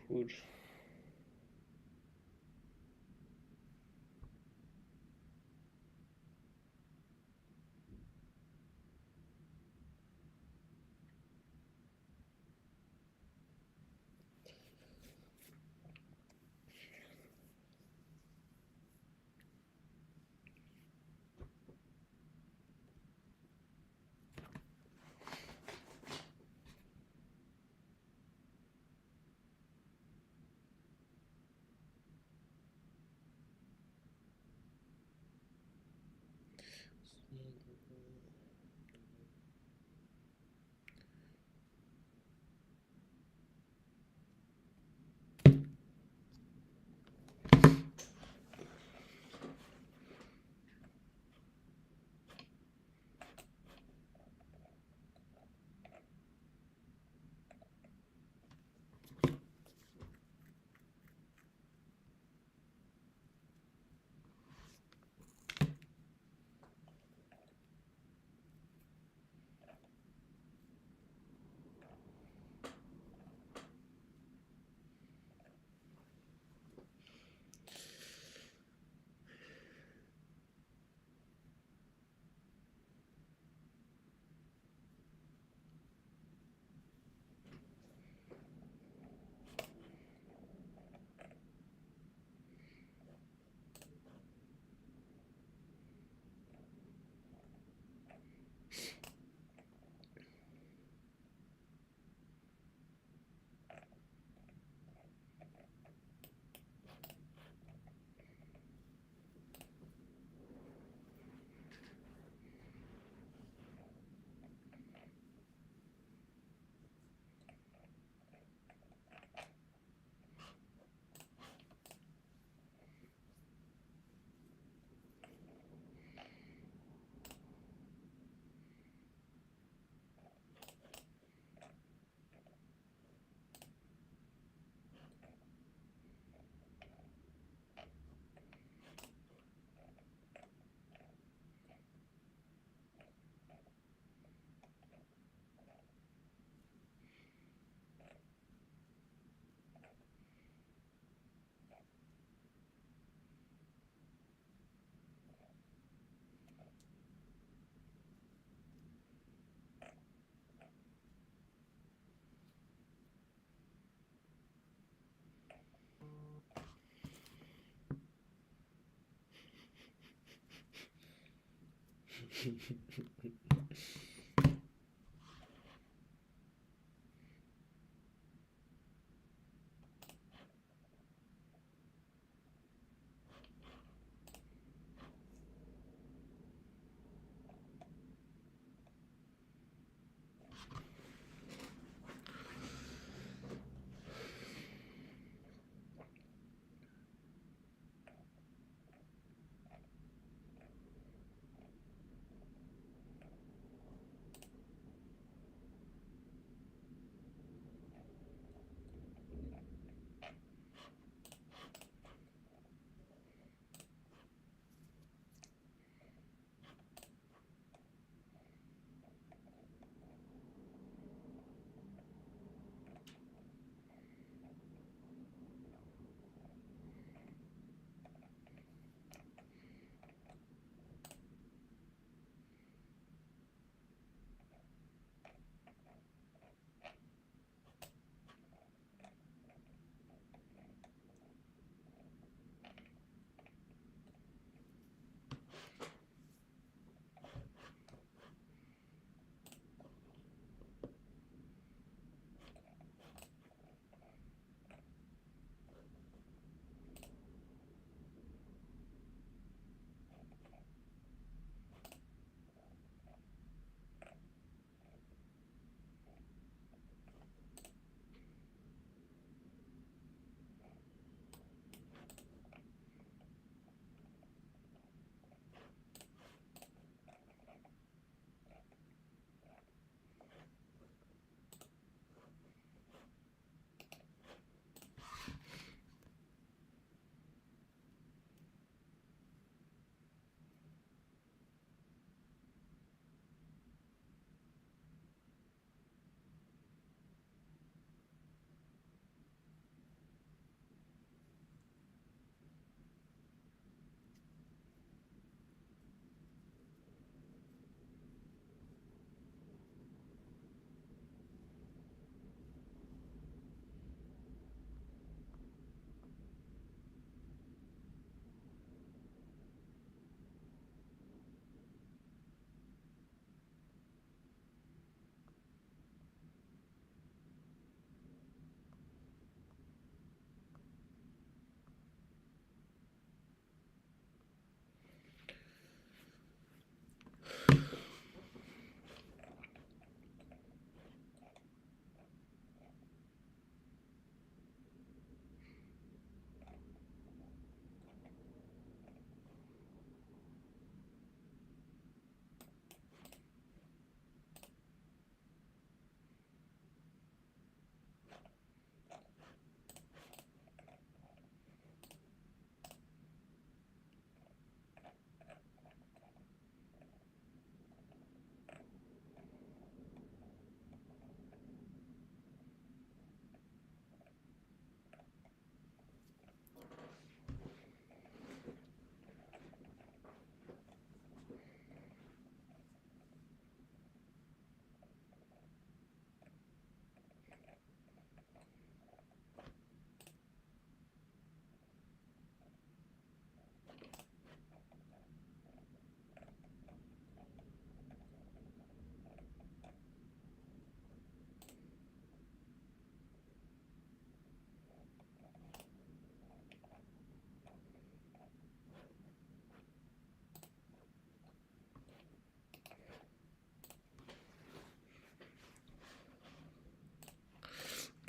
Food.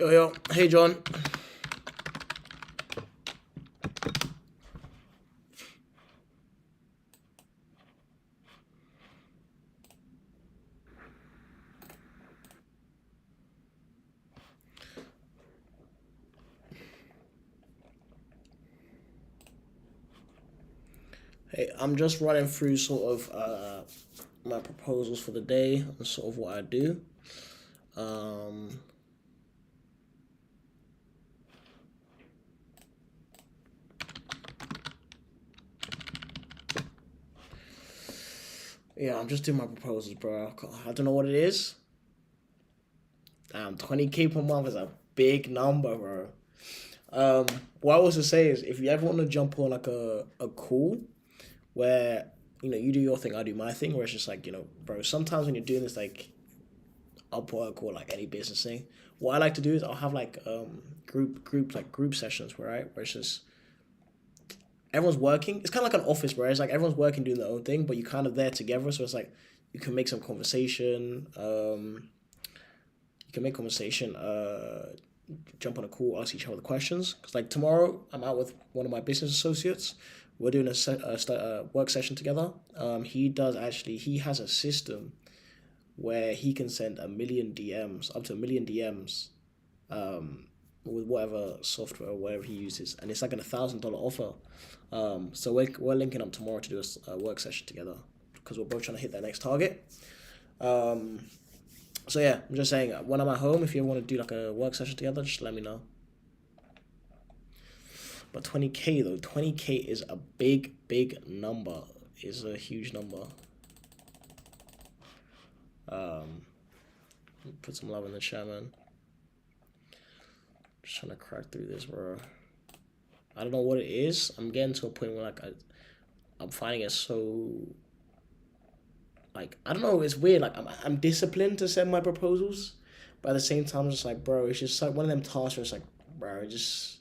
Yo, yo. Hey, John. Hey, I'm just running through sort of my proposals for the day and sort of what I do. Um, yeah, I'm just doing my proposals, bro. I don't know what it is. Damn, 20K per month is a big number, bro. What I was to say is, if you ever want to jump on like a call where you do your thing, I do my thing, where it's just like bro. Sometimes when you're doing this like Upwork or like any business thing, what I like to do is I'll have like group sessions, right? Where it's just everyone's working. It's kind of like an office where it's like everyone's working doing their own thing, but you're kind of there together. So it's like you can make some conversation. You can make conversation. Jump on a call, ask each other the questions. Because like tomorrow, I'm out with one of my business associates. We're doing a work session together. He has a system where he can send a million DMs, up to a million DMs, with whatever software or whatever he uses, and it's like $1,000 offer. So we're linking up tomorrow to do a work session together because we're both trying to hit that next target. So yeah, I'm just saying when I'm at home, if you want to do like a work session together, just let me know. But 20K though, 20K is a big number. Is a huge number. Put some love in the chat, man. Just trying to crack through this, bro. I don't know what it is. I'm getting to a point where like I'm finding it so like I don't know. It's weird. Like I'm disciplined to send my proposals, but at the same time, I'm just like, bro, it's just like one of them tasks where it's like, bro, it's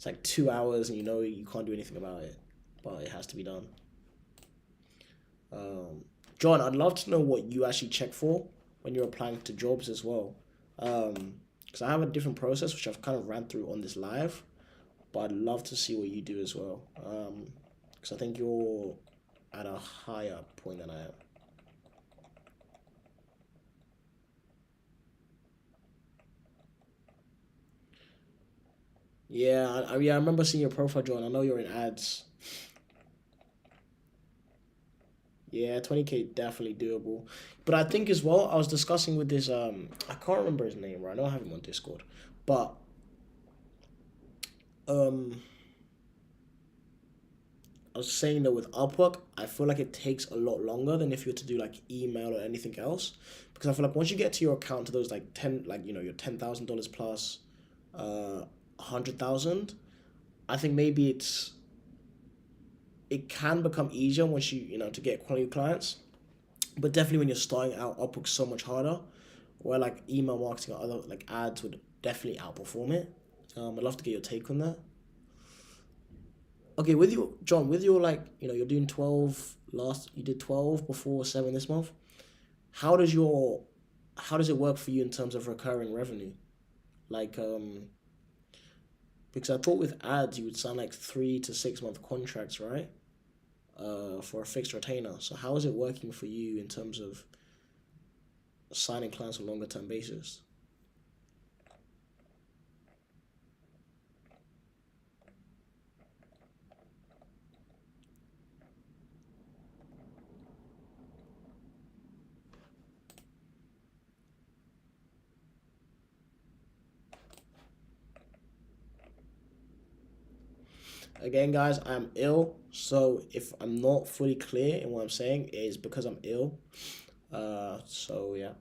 like 2 hours and you can't do anything about it, but it has to be done. John, I'd love to know what you actually check for when you're applying to jobs as well. Because I have a different process which I've kind of ran through on this live, but I'd love to see what you do as well. Because I think you're at a higher point than I am. Yeah, I remember seeing your profile, John. I know you're in ads. Yeah, 20K definitely doable. But I think as well, I was discussing with this I can't remember his name, right? I know I have him on Discord. But um I was saying that with Upwork, I feel like it takes a lot longer than if you were to do like email or anything else. Because I feel like once you get to your account to those like your $10,000 plus 100,000, I think maybe it can become easier once to get quality clients. But definitely when you're starting out, Upwork's so much harder. Where like email marketing or other like ads would definitely outperform it. I'd love to get your take on that. Okay, with you, John, with your like, you're doing 12 you did 12 before 7 this month. How does your, how does it work for you in terms of recurring revenue? Like, because I thought with ads you would sign like 3 to 6 month contracts, right? For a fixed retainer. So how is it working for you in terms of signing clients on a longer term basis? Again, guys, I'm ill, so if I'm not fully clear in what I'm saying, it is because I'm ill. So yeah.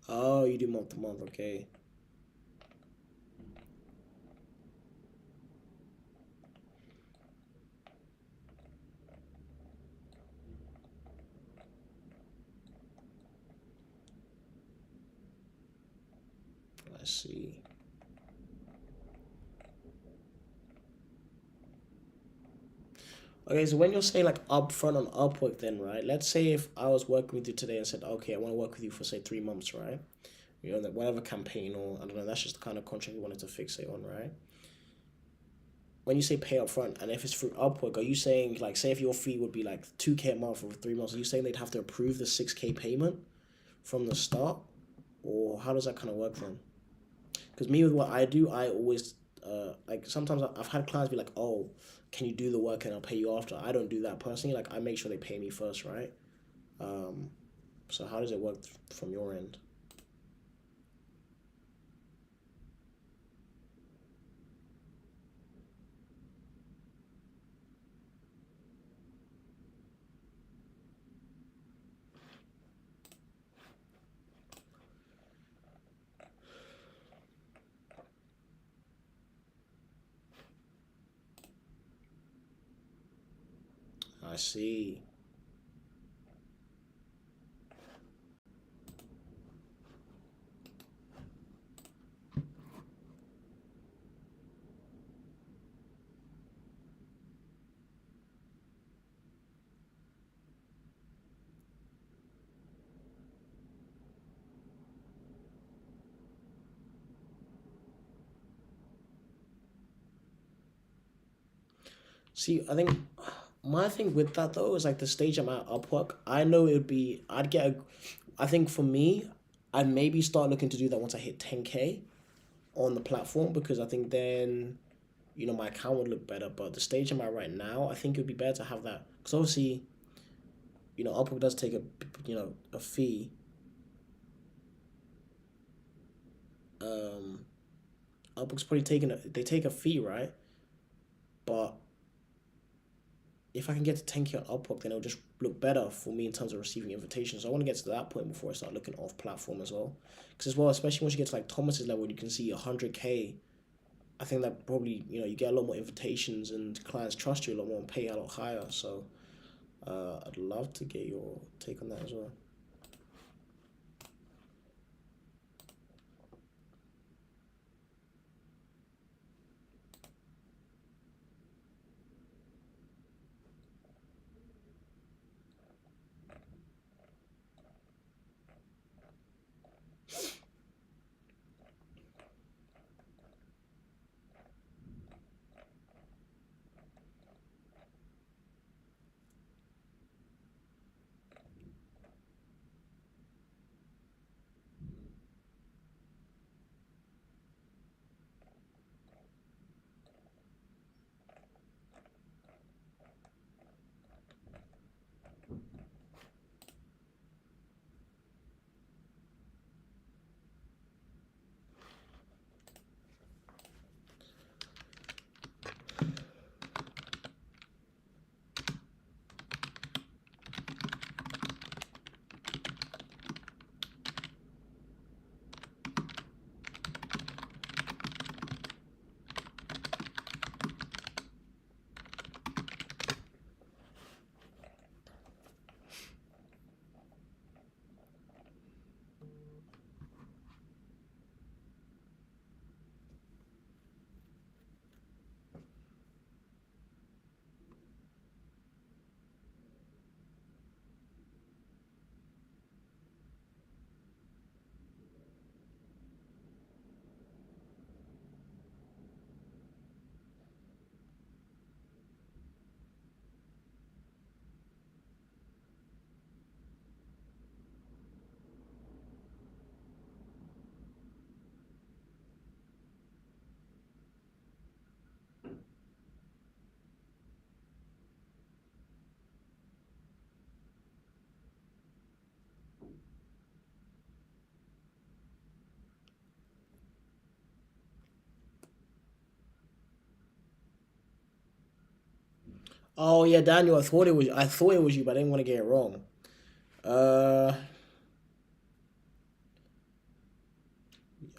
Oh, you do month to month, okay. I see. Okay, so when you're saying like upfront on Upwork, then right? Let's say if I was working with you today and said, okay, I want to work with you for say 3 months, right? You know, that whatever campaign or I don't know, that's just the kind of contract you wanted to fixate on, right? When you say pay upfront, and if it's through Upwork, are you saying like, say if your fee would be like 2K a month for 3 months, are you saying they'd have to approve the 6K payment from the start, or how does that kind of work then? Because me with what I do, I always like sometimes I've had clients be like, oh, can you do the work and I'll pay you after. I don't do that personally. Like I make sure they pay me first, right? Um, so how does it work from your end? I see. See, I think my thing with that though is like the stage I'm at Upwork. I know it would be. I'd get a. I think for me, I'd maybe start looking to do that once I hit 10K on the platform because I think then my account would look better. But the stage I'm at right now, I think it would be better to have that because obviously Upwork does take a fee. Um, Upwork's probably they take a fee, right? But if I can get to 10K on Upwork, then it'll just look better for me in terms of receiving invitations. So I want to get to that point before I start looking off platform as well. Because as well, especially once you get to like Thomas's level, you can see 100K. I think that probably you get a lot more invitations and clients trust you a lot more and pay a lot higher. So I'd love to get your take on that as well. Oh yeah, Daniel. I thought it was you, but I didn't want to get it wrong. Uh,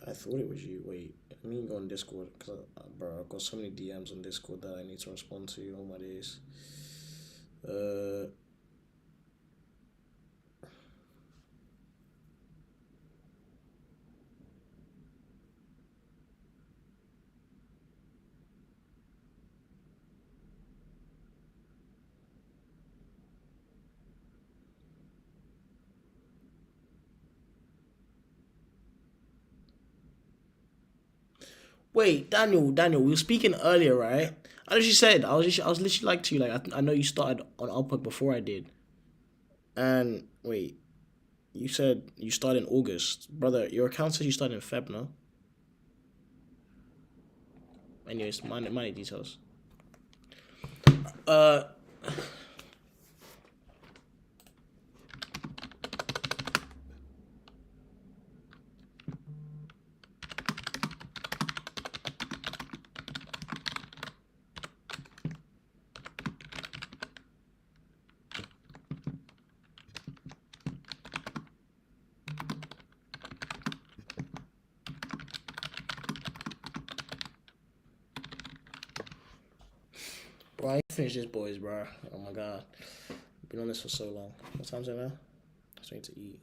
I thought it was you. Wait, let me go on Discord because bro, I've got so many DMs on Discord that I need to respond to all my days. Uh, Wait, Daniel, we were speaking earlier, right? I literally said I was literally like to you, like I know you started on Upwork before I did, and wait, you said you started in August, brother. Your account says you started in Feb, no? Anyways, money details. Uh, bro, I finished this, boys, bro. Oh my god, been on this for so long. What time's it now? I just need to eat.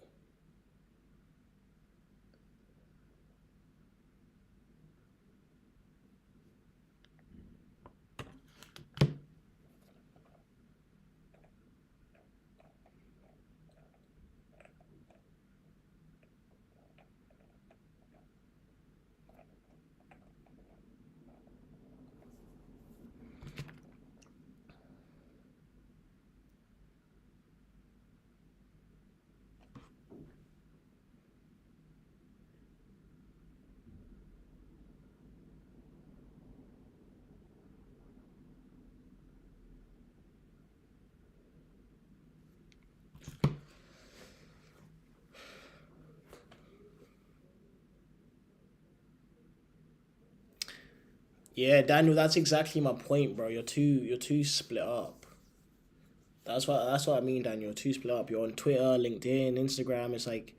Yeah, Daniel, that's exactly my point, bro. You're too split up. That's what I mean, Daniel. You're too split up. You're on Twitter, LinkedIn, Instagram. It's like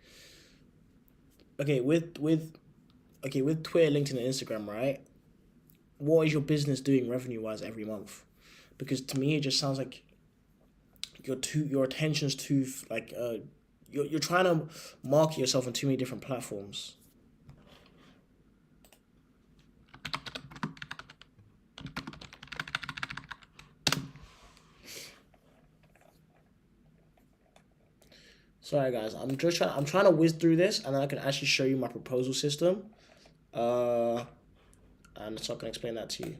okay, with Twitter, LinkedIn, and Instagram, right? What is your business doing revenue wise every month? Because to me, it just sounds like your attention's too like you're trying to market yourself on too many different platforms. Sorry, guys. I'm trying to whiz through this, and then I can actually show you my proposal system. Uh, and so I can explain that to you.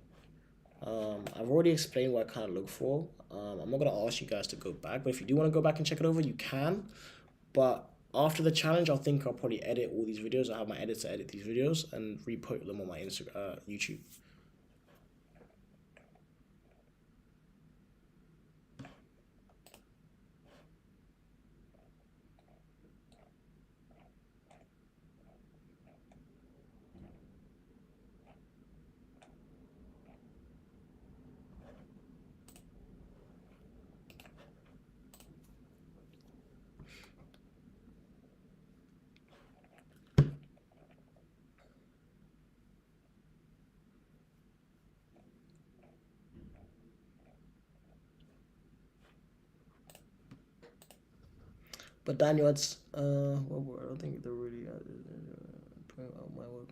I've already explained what I kind of look for. I'm not gonna ask you guys to go back, but if you do want to go back and check it over, you can. But after the challenge, I think I'll probably edit all these videos. I have my editor edit these videos and re-put them on my Instagram, YouTube. But Daniel, it's what word? I don't think they're really my work.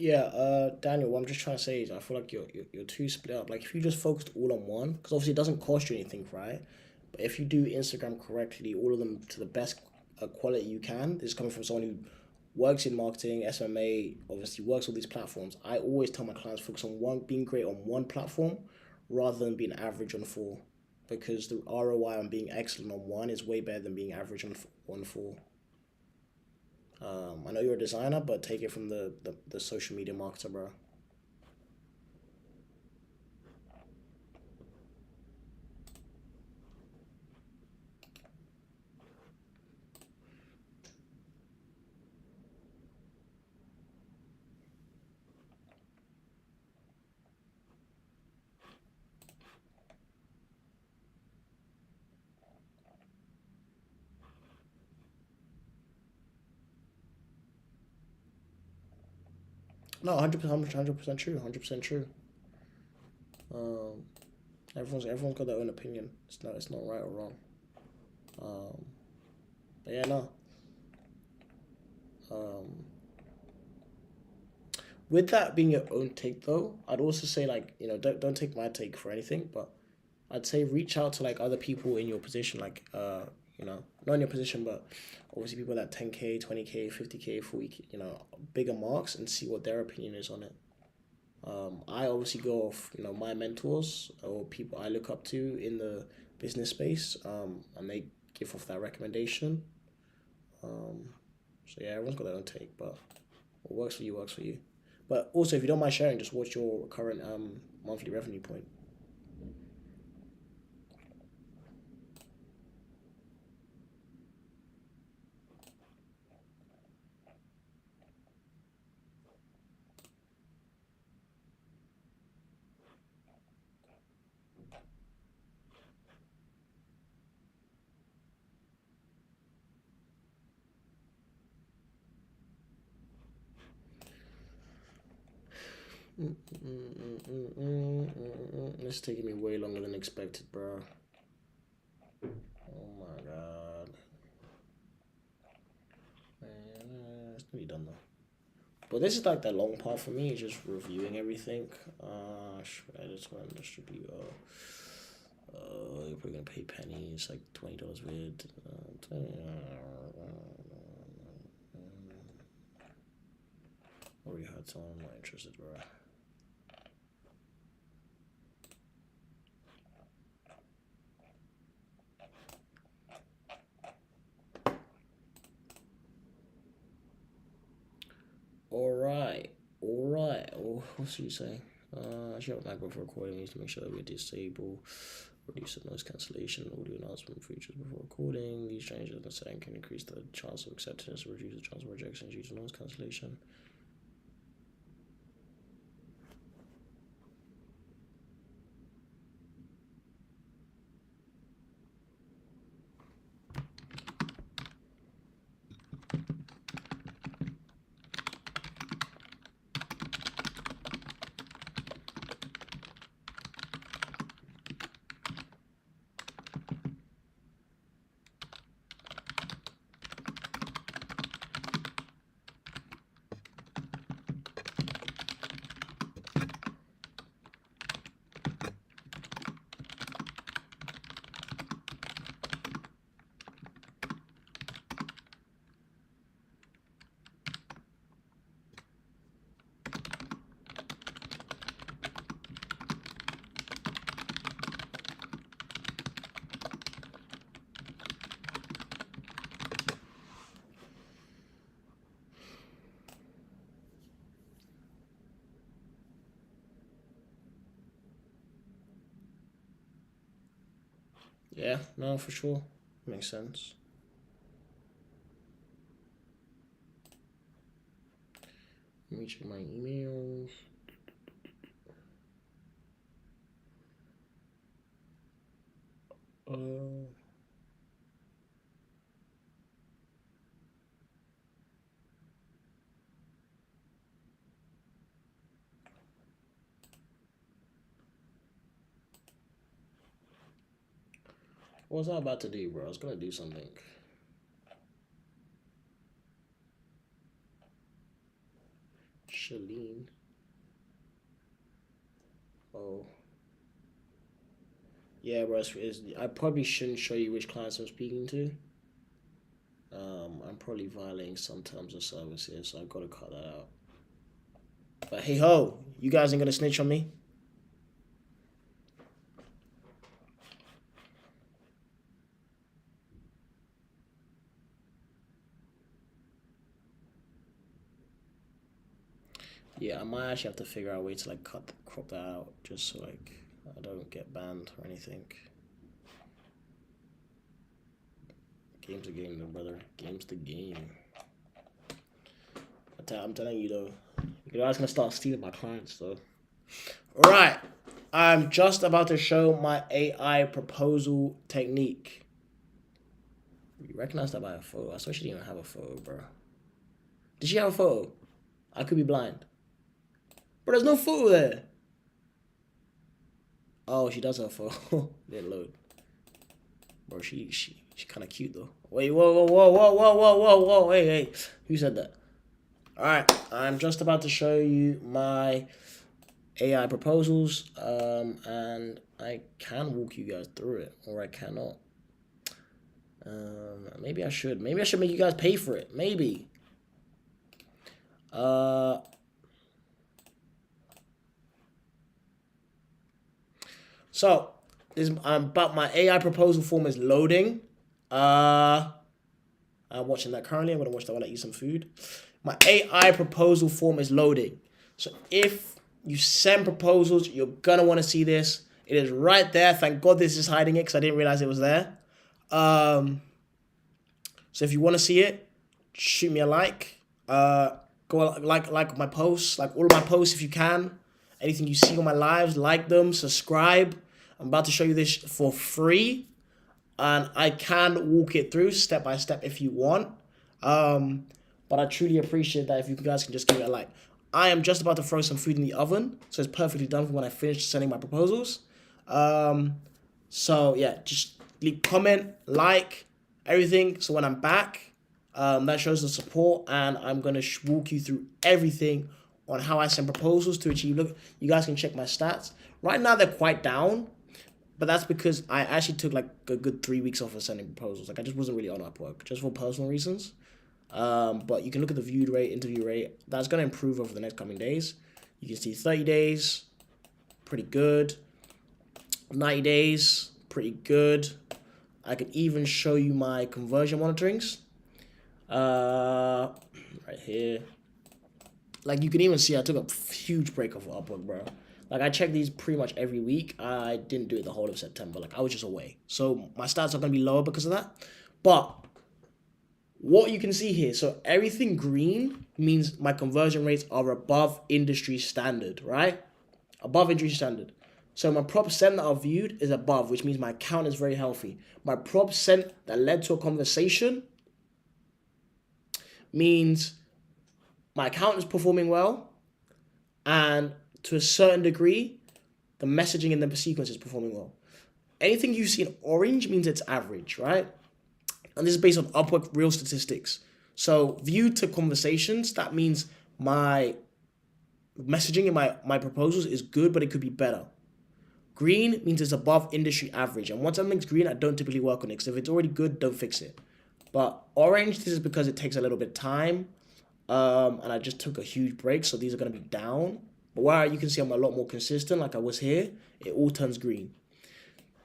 Yeah, Daniel, what I'm just trying to say is I feel like you're too split up. Like if you just focused all on one, because obviously it doesn't cost you anything, right? But if you do Instagram correctly, all of them to the best quality you can, this is coming from someone who works in marketing, SMA, obviously works all these platforms. I always tell my clients focus on one, being great on one platform, rather than being average on four. because the ROI on being excellent on one is way better than being average on four. I know you're a designer, but take it from the social media marketer, bro. No, 100% true, 100% true. Um, everyone's got their own opinion. It's not right or wrong. Um, but yeah, no. Um, with that being your own take though, I'd also say like don't take my take for anything, but I'd say reach out to like other people in your position, like not in your position, but obviously people that 10K, 20K, 50K, 40K, bigger marks, and see what their opinion is on it. I obviously go off my mentors or people I look up to in the business space, and they give off that recommendation. Um, so yeah, everyone's got their own take, but what works for you works for you. But also, if you don't mind sharing, just what's your current monthly revenue point? It's taking me way longer than expected, bro. Oh my god. Man, it's nearly done though. But this is like the long part for me, just reviewing everything. Should I just want to distribute? You're probably gonna pay pennies, like $20 with. Already had someone, I'm not interested, bro. Alright, alright. Oh, what's she saying? I should have MacBook for recording. We need to make sure that we disable reduce the noise cancellation, audio announcement features before recording. These changes in the setting can increase the chance of acceptance or reduce the chance of rejection due to noise cancellation. Yeah, no, for sure. Makes sense. Let me check my emails. Uh, what was I about to do, bro? I was gonna do something. Shalene. Oh. Yeah, bro. I probably shouldn't show you which clients I'm speaking to. I'm probably violating some terms of service here, so I've got to cut that out. But hey ho, you guys ain't gonna snitch on me. Yeah, I might actually have to figure out a way to like crop that out just so like I don't get banned or anything. Game's the game, though, brother. Game's the game. I'm telling you though, you guys gonna start stealing my clients though. All right, I'm just about to show my AI proposal technique. You recognize that by a photo? I swear she didn't even have a photo, bro. Did she have a photo? I could be blind. But there's no photo there. Oh, she does have a photo. Didn't load. Bro, she kind of cute though. Wait, whoa. Hey. Who said that? All right, I'm just about to show you my AI proposals, and I can walk you guys through it, or I cannot. Maybe I should. Maybe I should make you guys pay for it. Maybe. So this but my AI proposal form is loading. I'm watching that currently. I'm gonna watch that while I eat some food. My AI proposal form is loading. So if you send proposals, you're gonna want to see this. It is right there. Thank God this is hiding it because I didn't realize it was there. So if you want to see it, shoot me a like. Go like my posts, like all of my posts if you can. Anything you see on my lives, like them, subscribe. I'm about to show you this for free. And I can walk it through step by step if you want. But I truly appreciate that if you guys can just give it a like. I am just about to throw some food in the oven, so it's perfectly done for when I finish sending my proposals. So yeah, just leave comment, like, everything. So when I'm back, that shows the support, and I'm gonna walk you through everything on how I send proposals to achieve. Look, you guys can check my stats. Right now they're quite down, but that's because I actually took like a good 3 weeks off of sending proposals. Like I just wasn't really on Upwork, just for personal reasons. But you can look at the viewed rate, interview rate. That's gonna improve over the next coming days. You can see 30 days, pretty good. 90 days, pretty good. I can even show you my conversion monitorings. Right here. Like you can even see I took a huge break off of Upwork, bro. Like I check these pretty much every week. I didn't do it the whole of September. Like I was just away. So my stats are gonna be lower because of that. But what you can see here, so everything green means my conversion rates are above industry standard, right? Above industry standard. So my prop sent that are viewed is above, which means my account is very healthy. My prop sent that led to a conversation means my account is performing well, and to a certain degree, the messaging in the sequence is performing well. Anything you see in orange means it's average, right? And this is based on Upwork real statistics. So viewed to conversations, that means my messaging in my proposals is good, but it could be better. Green means it's above industry average. And once something's green, I don't typically work on it. Because if it's already good, don't fix it. But orange, this is because it takes a little bit of time. And I just took a huge break, so these are going to be down. But where you can see I'm a lot more consistent, like I was here, it all turns green.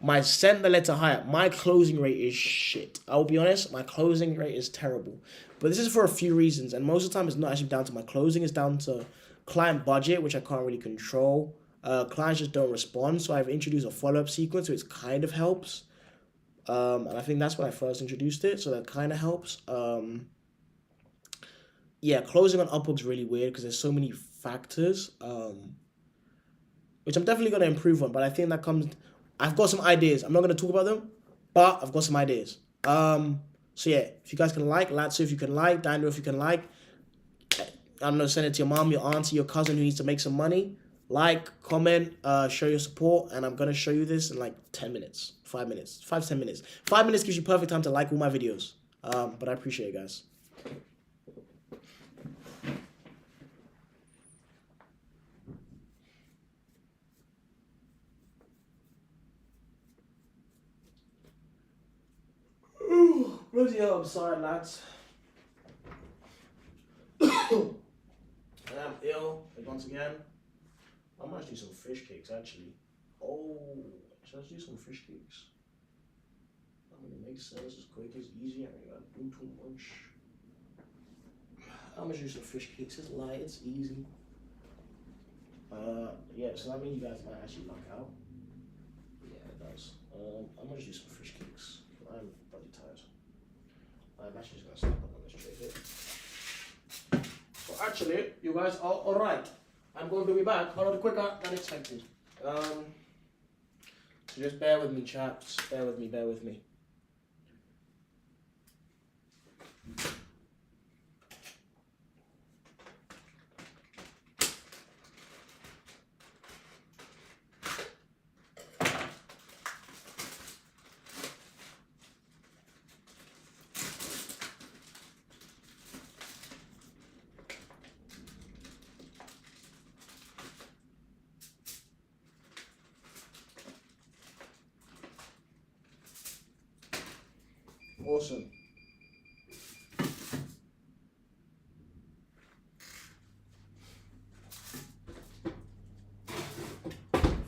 My send the letter higher, my closing rate is shit. I'll be honest, my closing rate is terrible. But this is for a few reasons, and most of the time it's not actually down to my closing, it's down to client budget, which I can't really control. Clients just don't respond, so I've introduced a follow-up sequence, which kind of helps. And I think that's when I first introduced it, so that kind of helps. Yeah, closing on Upwork is really weird because there's so many factors, which I'm definitely going to improve on. But I think that comes. I've got some ideas. I'm not going to talk about them, but I've got some ideas. So yeah, if you guys can like, Latsu, if you can like, Daniel, if you can like, I don't know, send it to your mom, your auntie, your cousin who needs to make some money. Like, comment, show your support, and I'm going to show you this in like 10 minutes, 5 minutes, 5 to 10 minutes. 5 minutes gives you perfect time to like all my videos. But I appreciate it, guys. Bloody hell, I'm sorry, lads. I am ill, once again. I might do some fish cakes, actually. Oh, should I do some fish cakes? I mean, it makes sense, it's quick, it's easy, I ain't gotta do too much. I'm gonna do some fish cakes, it's light, it's easy. Yeah, so that means you guys might actually luck out. Yeah, it does. I'm gonna just do some fish cakes. I'm bloody tired. I'm actually just gonna start up on this trade here. So actually, you guys are alright. I'm going to be back a lot quicker than expected. So just bear with me, chaps. Bear with me, bear with me. Awesome.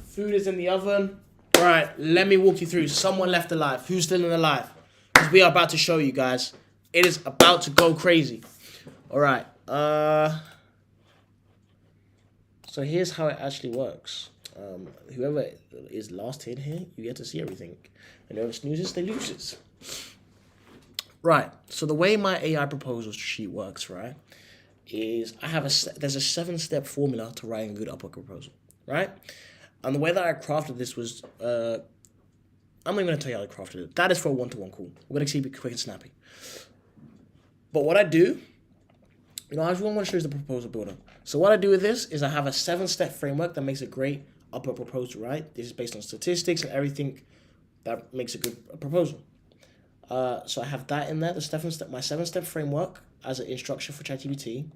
Food is in the oven. Right, let me walk you through. Someone left alive. Who's still in alive? Because we are about to show you guys. It is about to go crazy. All right. So here's how it actually works. Whoever is last in here, you get to see everything. And whoever snoozes, they loses. Right. So the way my AI proposal sheet works, right, is there's a 7-step formula to writing a good Upwork proposal, right? And the way that I crafted this was, I'm not even going to tell you how I crafted it. That is for a one-to-one call. We're going to keep it quick and snappy. But what I do, I just want to show you the proposal builder. So what I do with this is I have a 7-step framework that makes a great Upwork proposal, right? This is based on statistics and everything that makes a good proposal. So I have that in there, my 7-step framework as an instruction for ChatGPT.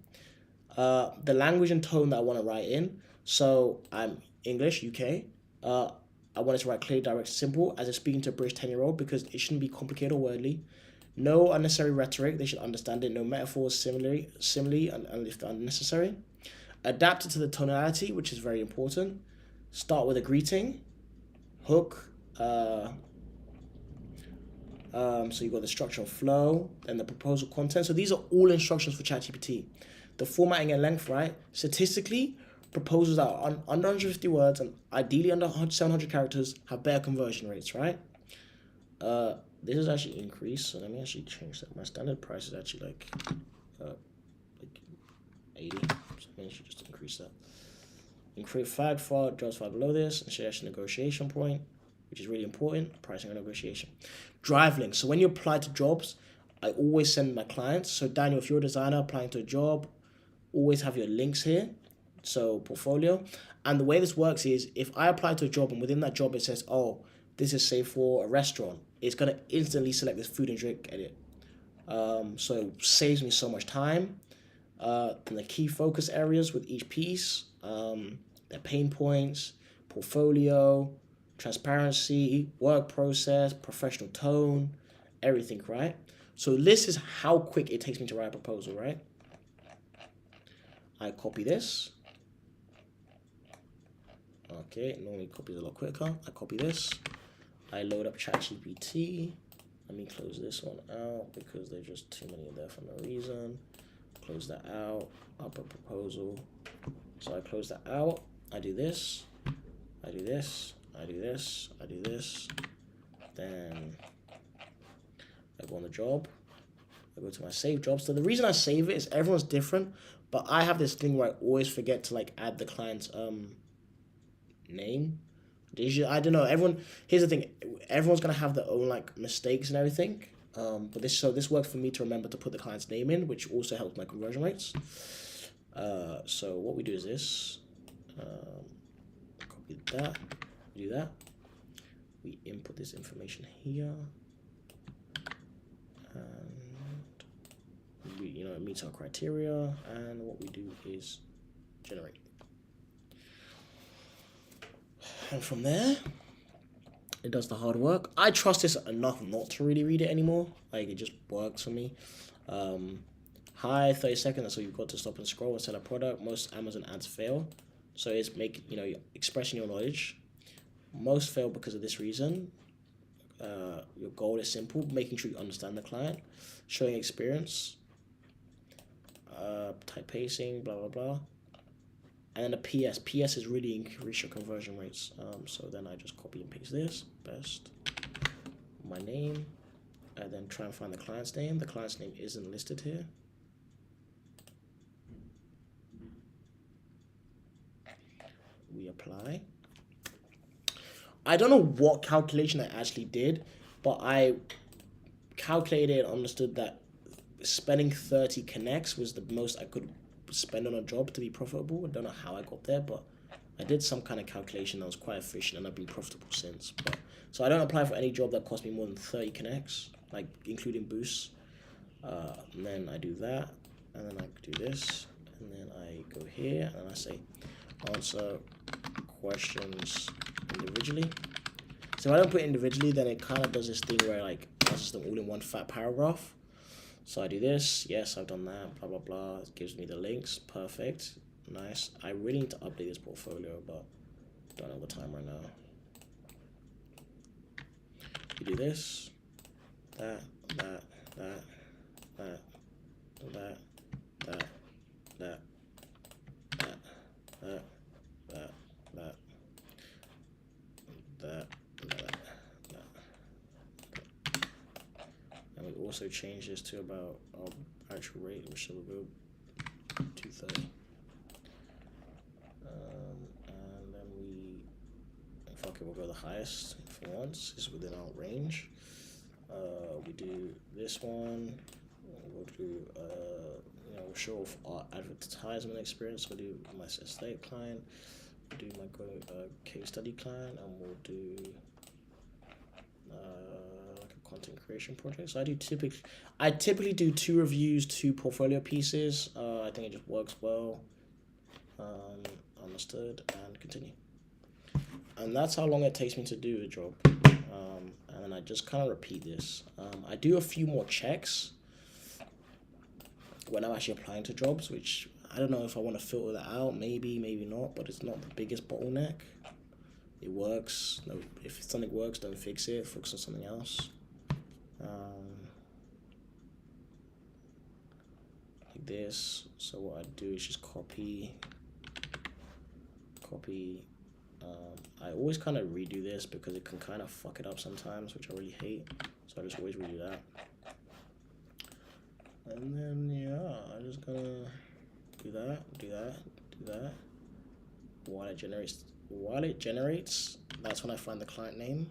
The language and tone that I want to write in. So I'm English, UK. I want it to write clear, direct, simple, as if speaking to a British 10-year-old, because it shouldn't be complicated or worldly. No unnecessary rhetoric, they should understand it. No metaphors, simile, and if they're unnecessary. Adapt it to the tonality, which is very important. Start with a greeting, hook. So you've got the structure and flow, and the proposal content. So these are all instructions for ChatGPT. The formatting and length, right? Statistically, proposals that are under 150 words and ideally under 700 characters have better conversion rates, right? This is actually increased, so let me actually change that. My standard price is actually like 80, so I should just increase that. Increase flag far, jobs far below this, and share negotiation point, which is really important, pricing and negotiation. Drive links. So when you apply to jobs, I always send my clients. So Daniel, if you're a designer applying to a job, always have your links here. So portfolio. And the way this works is if I apply to a job and within that job it says, oh, this is say for a restaurant, it's going to instantly select this food and drink edit. So it saves me so much time. And the key focus areas with each piece, their pain points, portfolio, transparency, work process, professional tone, everything, right? So this is how quick it takes me to write a proposal, right? I copy this. Okay, normally copies a lot quicker. I copy this. I load up ChatGPT. Let me close this one out because there's just too many in there for no reason. Close that out. Upper proposal. So I close that out. I do this. I do this. I do this. I do this. Then I go on the job. I go to my save jobs. So the reason I save it is everyone's different, but I have this thing where I always forget to like add the client's name. I don't know. Here's the thing. Everyone's gonna have their own like mistakes and everything. But this works for me to remember to put the client's name in, which also helps my conversion rates. So what we do is this. Copy that. We do that. We input this information here. And it meets our criteria. And what we do is generate. And from there, it does the hard work. I trust this enough not to really read it anymore. Like, it just works for me. Hi, 30 seconds. That's all you've got to stop and scroll and sell a product. Most Amazon ads fail. So it's expressing your knowledge. Most fail because of this reason. Your goal is simple. Making sure you understand the client. Showing experience. Type pacing, blah, blah, blah. and then a PS. PS is really increase your conversion rates. So then I just copy and paste this, best, my name, and then try and find the client's name. The client's name isn't listed here. We apply. I don't know what calculation I actually did, but I calculated and understood that spending 30 connects was the most I could spend on a job to be profitable. I don't know how I got there, but I did some kind of calculation that was quite efficient, and I've been profitable since. But so I don't apply for any job that costs me more than 30 connects, like including boosts. And then I do that, and then I do this, and then I go here, and I say answer questions individually. So if I don't put it individually, then it kind of does this thing where like answers them all in one fat paragraph. So I do this, yes, I've done that, blah, blah, blah. It gives me the links, perfect, nice. I really need to update this portfolio, but don't have the time right now. You do this, that, that, that, that, that, that, that, that, that, that, that, that, that. And we also change this to about our actual rate, which will go 230. And then we'll go the highest for once. It's within our range. We do this one. We'll do we'll show off our advertisement experience. We'll do my estate client. We'll do my case study client, and we'll do like a content creation project. So I typically do 2 reviews, 2 portfolio pieces. I think it just works well. Understood, and continue. And that's how long it takes me to do a job. And then I just kind of repeat this. I do a few more checks when I'm actually applying to jobs, which I don't know if I want to filter that out. Maybe, maybe not, but it's not the biggest bottleneck. It works. No, if something works, don't fix it. Focus on something else. Like this. So what I do is just copy. I always kind of redo this because it can kind of fuck it up sometimes, which I really hate. So I just always redo that. And then yeah, I'm just gonna do that. While it generates, that's when I find the client name.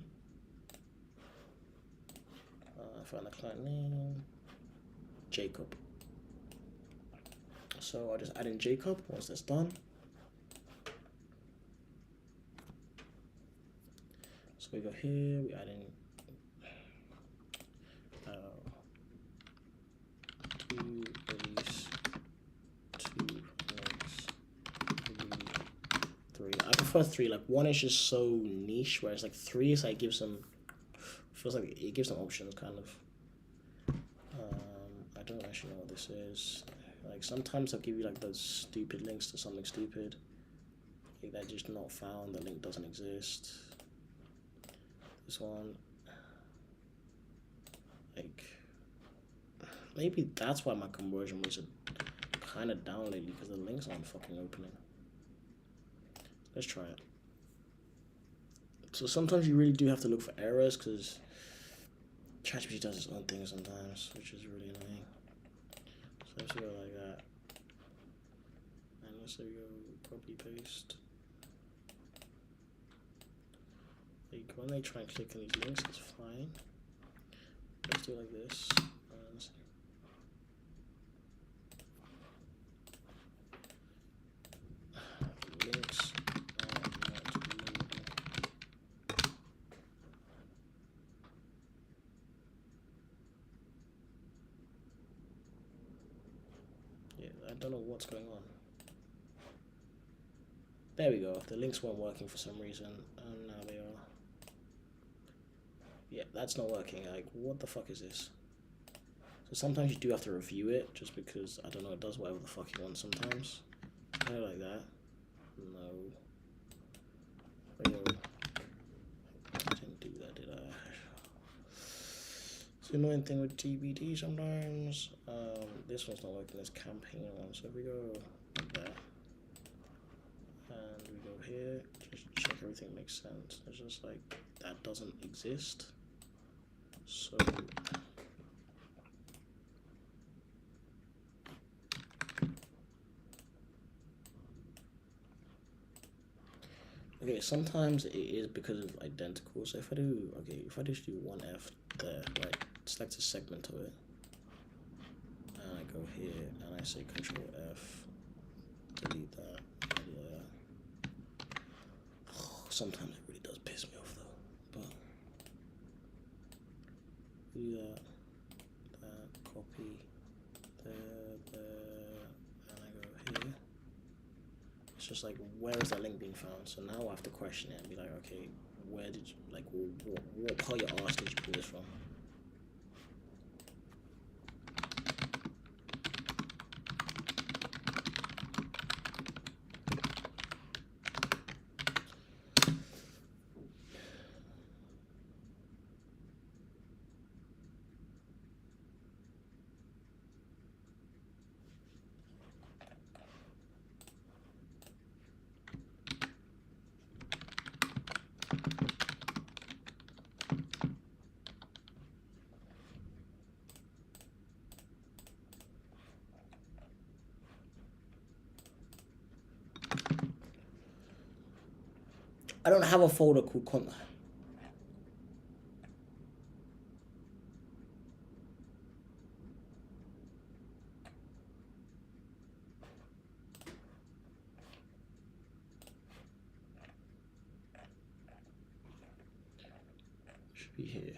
Jacob. So I'll just add in Jacob once that's done. So we go here, we add in 2 bodies, 2 links, 3. I prefer 3. Like 1 is just so niche, whereas like 3 is like feels like it gives some options kind of. I don't actually know what this is. Like sometimes I'll give you like those stupid links to something stupid. Like they're just not found, the link doesn't exist. This one, like, maybe that's why my conversion rates are kind of down lately, because the links aren't fucking opening. Let's try it. So sometimes you really do have to look for errors, because ChatGPT does its own thing sometimes, which is really annoying. So let's go like that. And let's say we go copy paste. Like when they try and click on these links, it's fine. Let's do it like this. Links are not loading. Yeah, I don't know what's going on. There we go. The links weren't working for some reason, and now they are. Yeah, that's not working. Like, what the fuck is this? So sometimes you do have to review it, just because, I don't know, it does whatever the fuck you want sometimes. Kind of like that. No. I didn't do that, did I? It's the annoying thing with TBD sometimes. This one's not working, this campaign one, so if we go like that. here, just check everything makes sense. It's just like that doesn't exist. So okay, sometimes it is because of identical. So if I do, okay, if I just do 1F there, right, select a segment of it, and I go here and I say Control F, delete that, delete that. Oh, sometimes it really does piss me off though, but do that, copy, there, and I go here. It's just like, where is that link being found? So now I have to question it and be like, okay, where did you, like, what part of your arse did you pull this from? I don't have a folder called content. Should be here.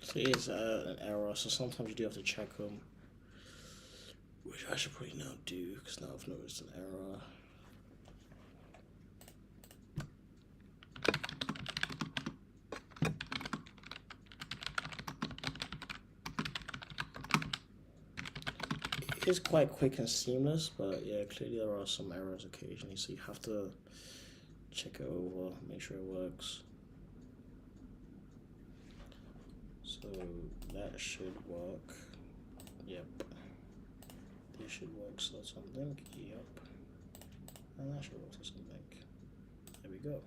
So here's an error, so sometimes you do have to check them, which I should probably now do, because now I've noticed an error. It is quite quick and seamless, but yeah, clearly there are some errors occasionally, so you have to check it over, make sure it works. So that should work. Yep. This should work so something. Yep. And that should work so something. There we go.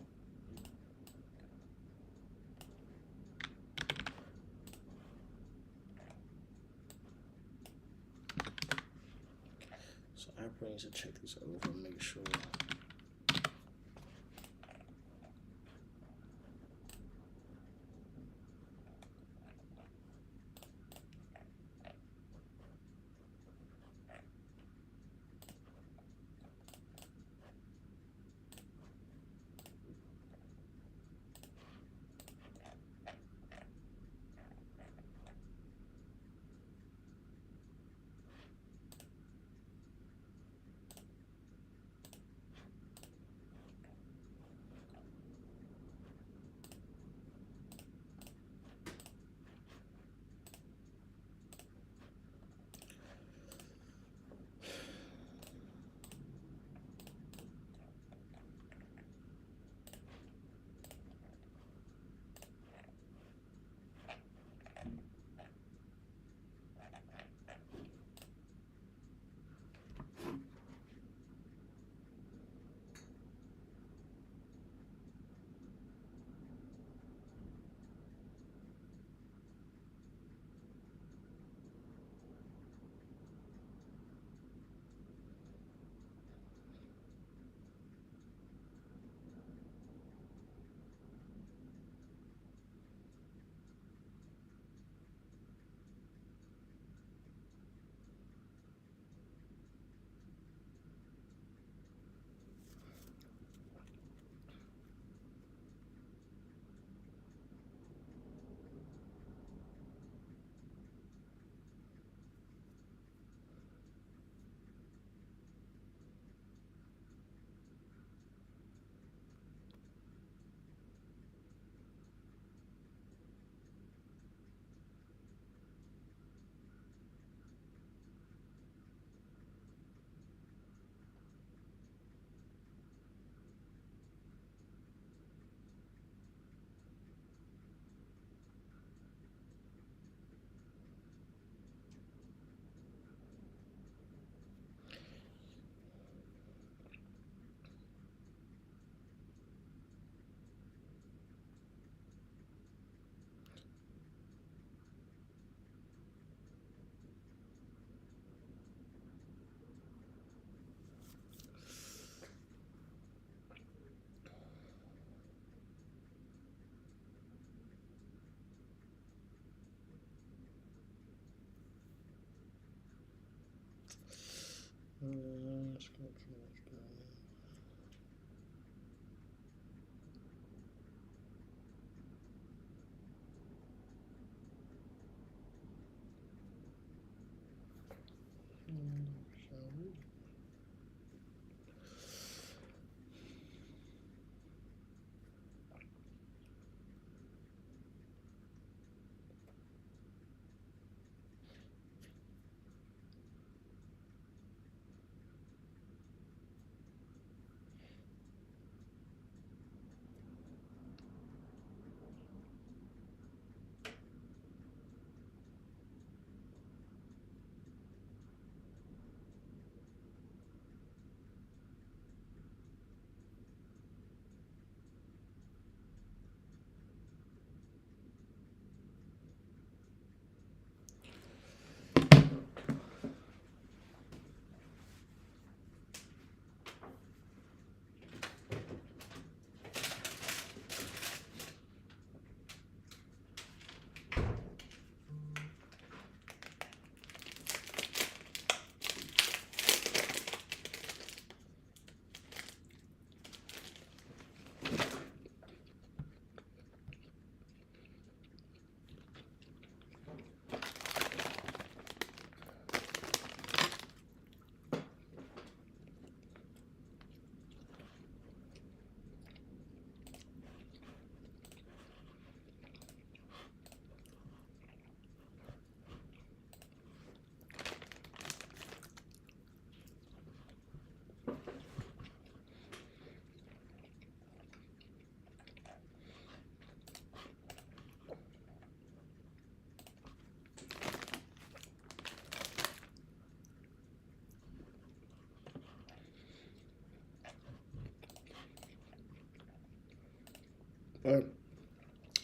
So I probably need to check this over and make sure. Let's go.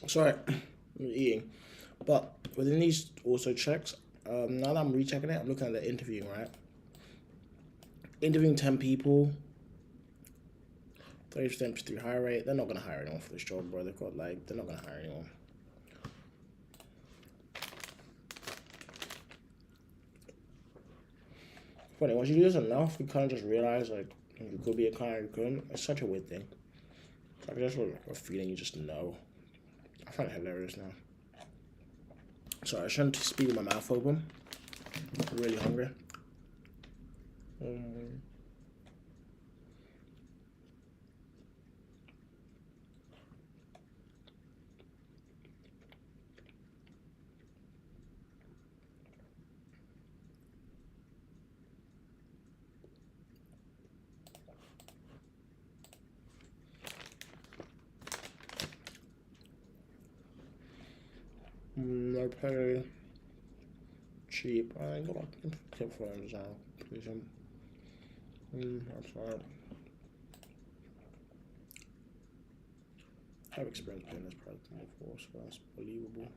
Sorry, I'm eating. But within these also checks, now that I'm rechecking it, I'm looking at the interviewing, right? Interviewing 10 people, 30% through hire rate. They're not gonna hire anyone for this job, bro. They're not gonna hire anyone. Funny, once you do this enough, you kind of just realize like you could be a client, you couldn't. It's such a weird thing. It's like just a feeling you just know. I find it hilarious now. Sorry, I shouldn't speak with my mouth open. I'm really hungry. They pay cheap. I got a tip for them now. Please. That's right. I have experience paying this price before, so that's believable.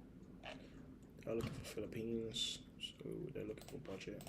They're looking for Philippines, so they're looking for budget.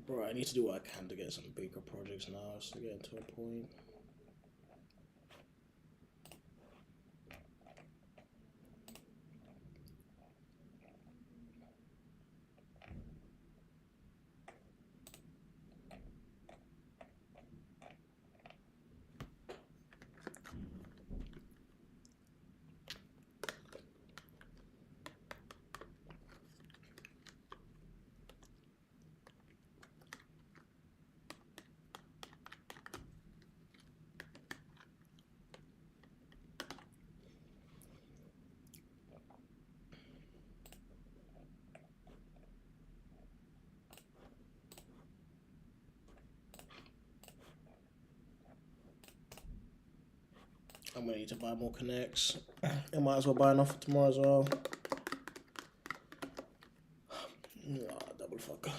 Bro, I need to do what I can to get some bigger projects now. It's getting to a point. I'm gonna need to buy more connects. I might as well buy enough for tomorrow as well. Double fuck.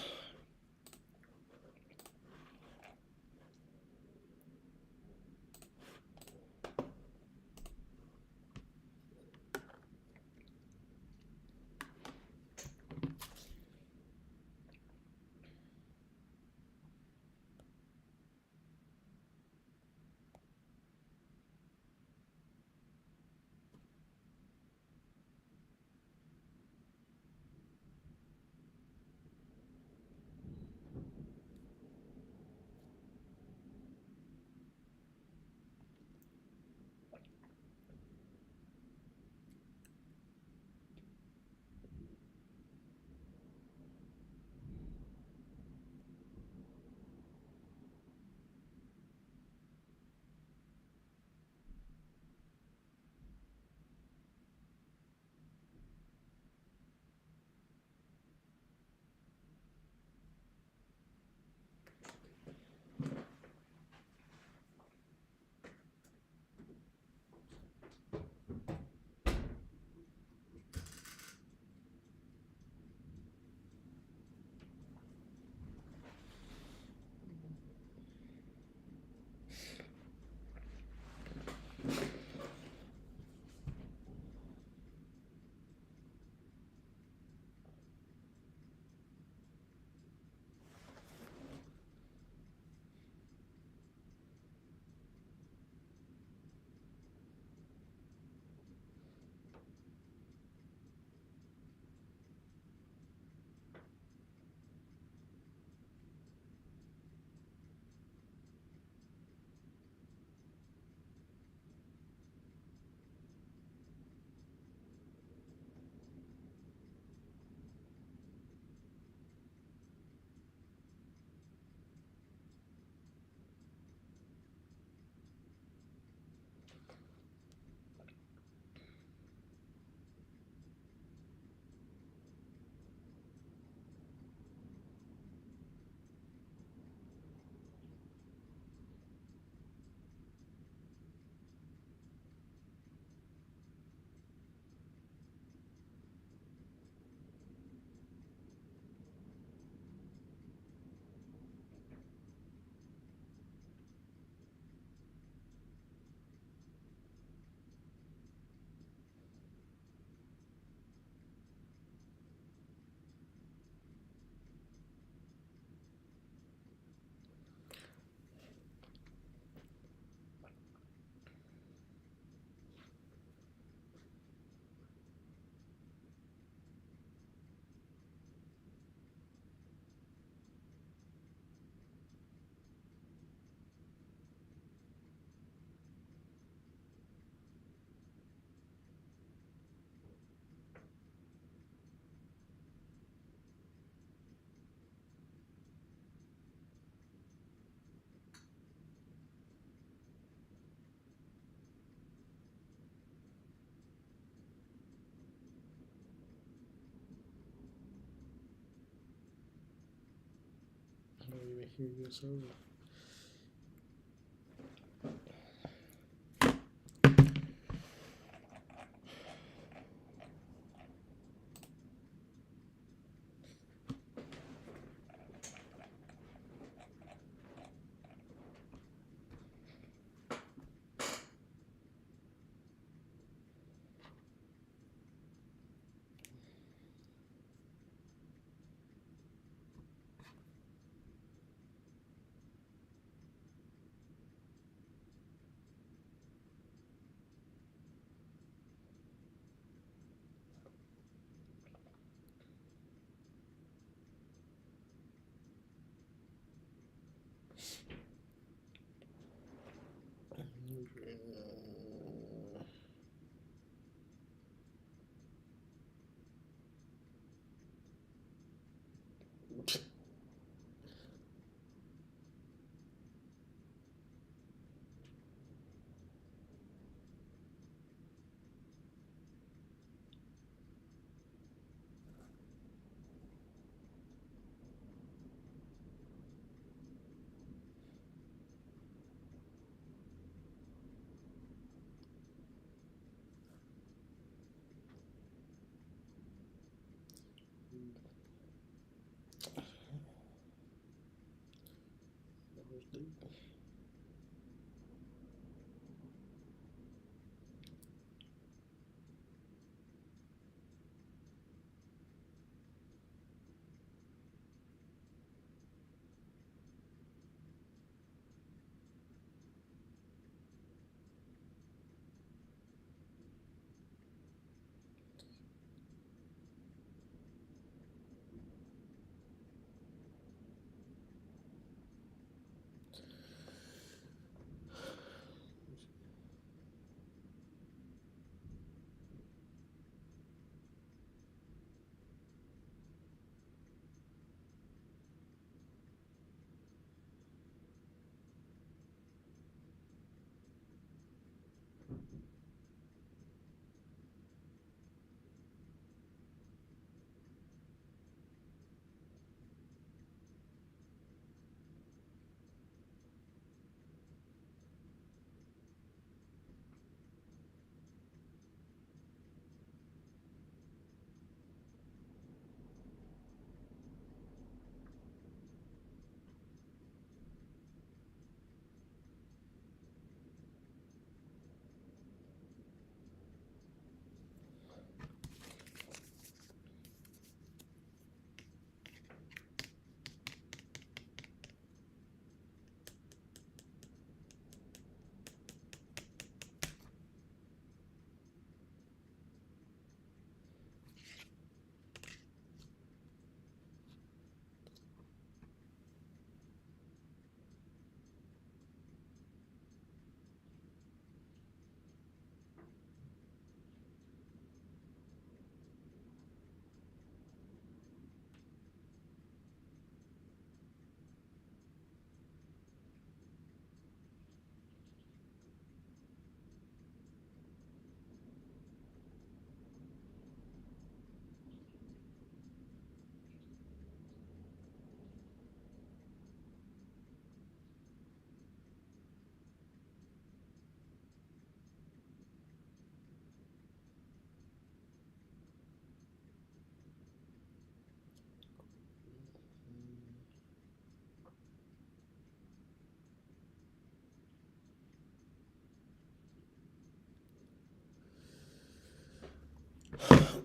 I don't even hear you, sorry.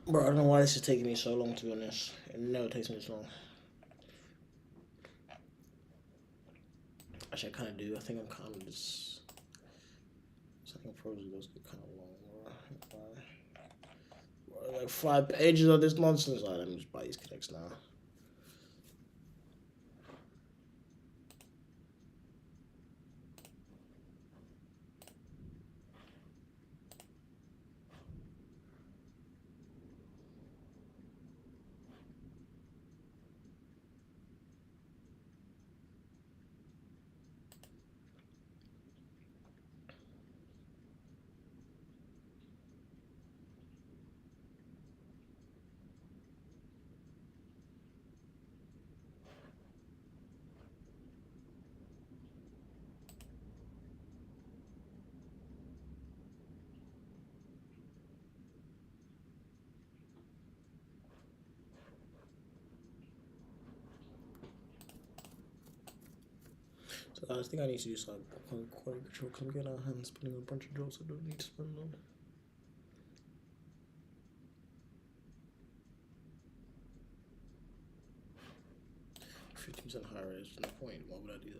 Bro, I don't know why this is taking me so long, to be honest. It never takes me this long. Actually, I kind of do. I think I'm kind of just. I think probably those get kind of long. Bro, like 5 pages of this nonsense. Alright, let me just buy these connects now. So I think I need to do some quality control because I'm getting out of hand spinning a bunch of jobs I don't need to spend on. 50% higher rate is no point. Why would I do that?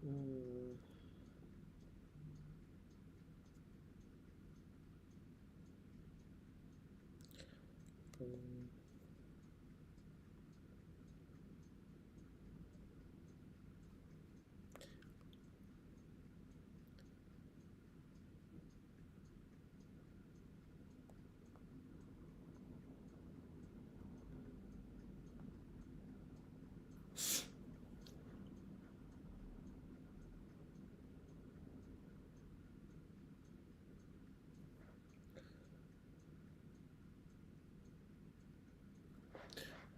Mm. Mm.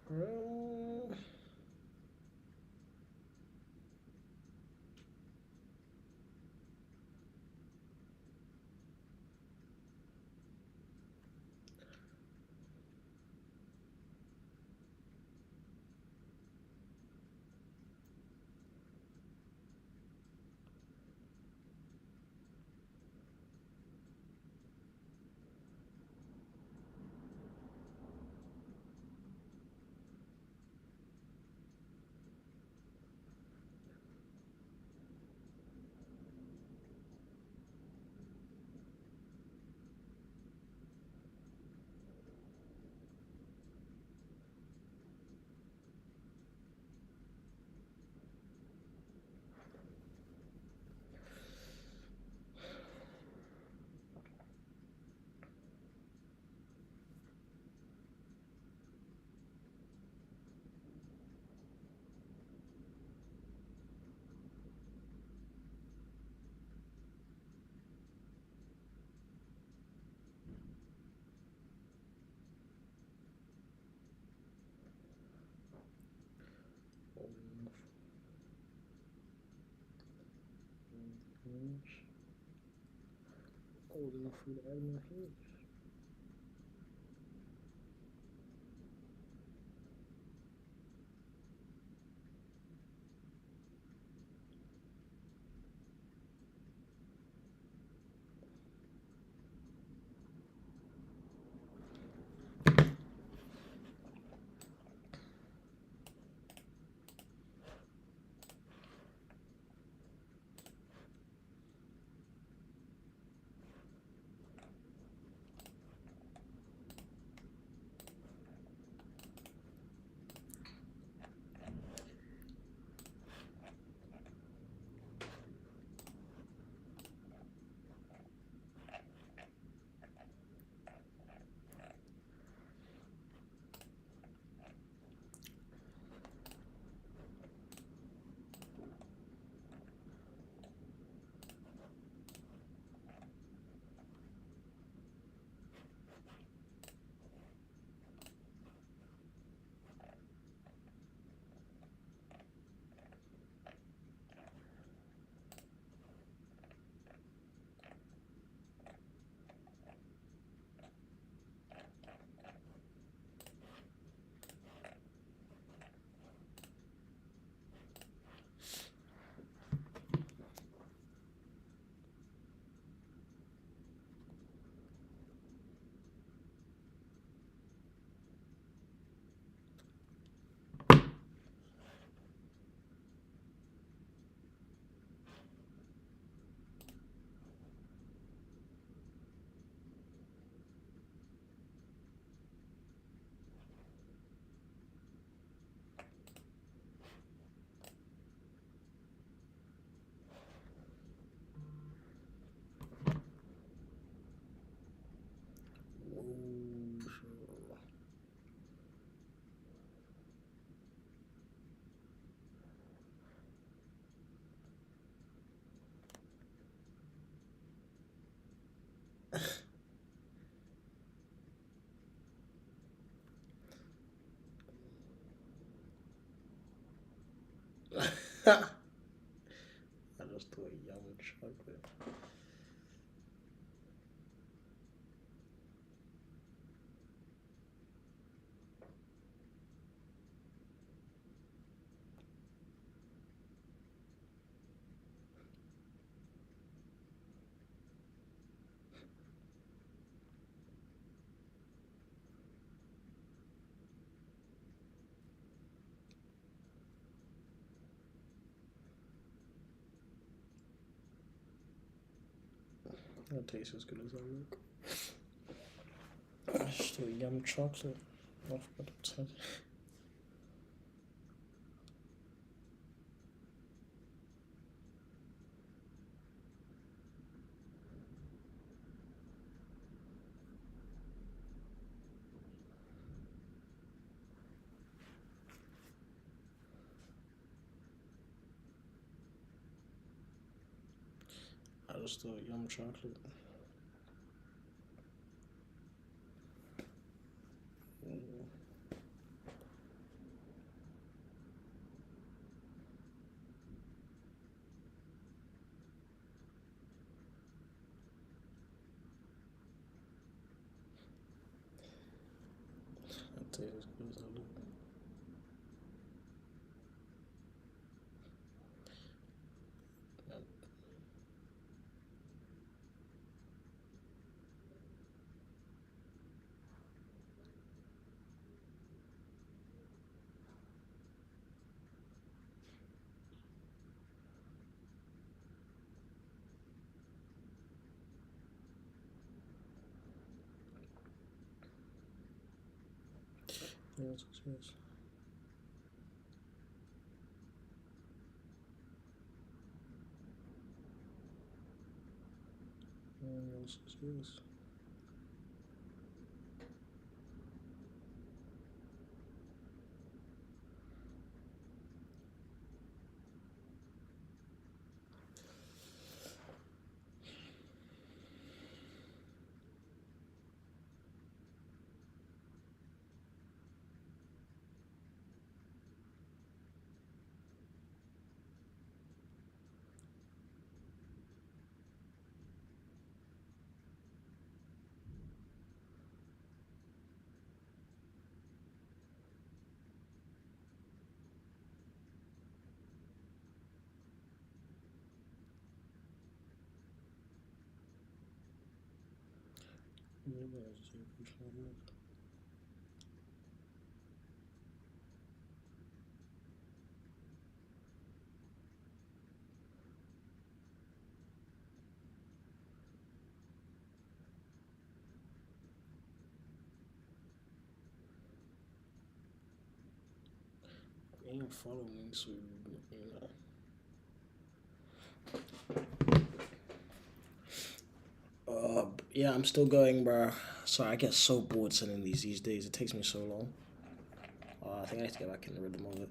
Uh, old enough for the admin page. I just thought yum chocolate. That tastes as good as I look. Still yum chocolate. I forgot to tell you. I just thought yum chocolate. That tastes as good as I look. Yes, yes. Yes, yes. You ain't follow me, so you know. Yeah, I'm still going, bro. Sorry, I get so bored sending these days. It takes me so long. I think I need to get back in the rhythm of it.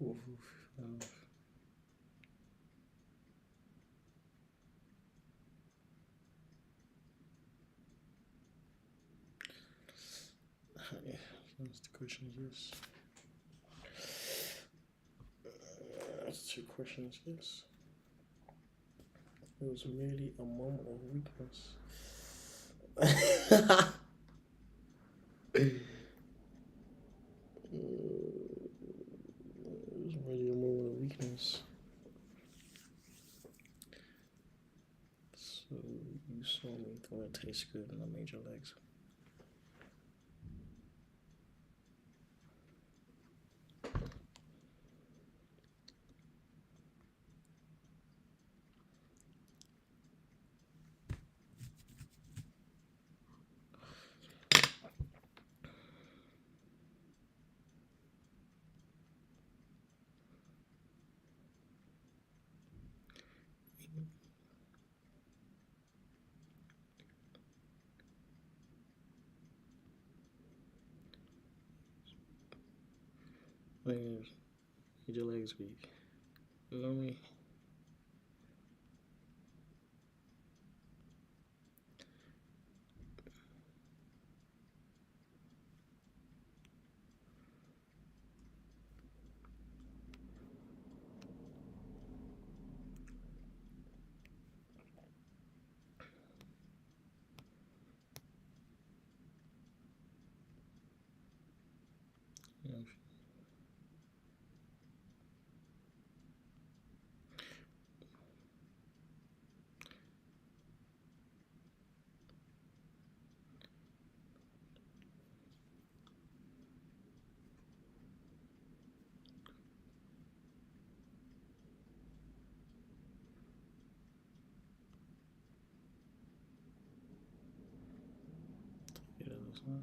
Oof, oof. Yeah, that's the question is yes. That's two questions, yes. It was merely a moment of weakness. It was merely a moment of weakness. So you saw me throw a taste good and I made your legs. Made your legs weak. Let me. Yeah, that's fine.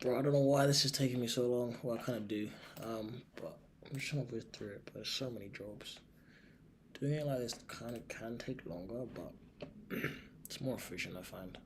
Bro, I don't know why this is taking me so long. Well, I kind of do. But I'm just trying to whiz through it. But there's so many jobs. Doing it like this kind of can take longer, but it's more efficient, I find.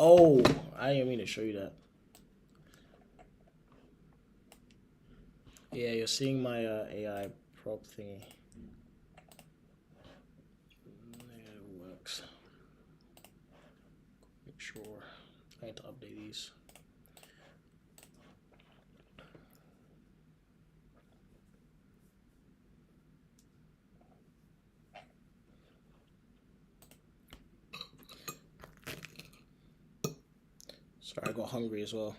Oh, I didn't mean to show you that. Yeah, you're seeing my AI prop thingy. It works. Make sure. I need to update these. Sorry, I got hungry as well.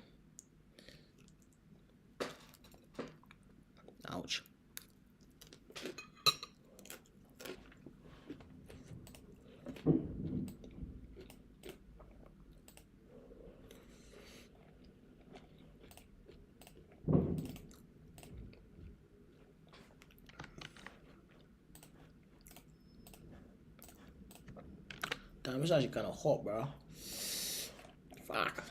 Ouch. Damn, it's actually kind of hot, bro. Fuck.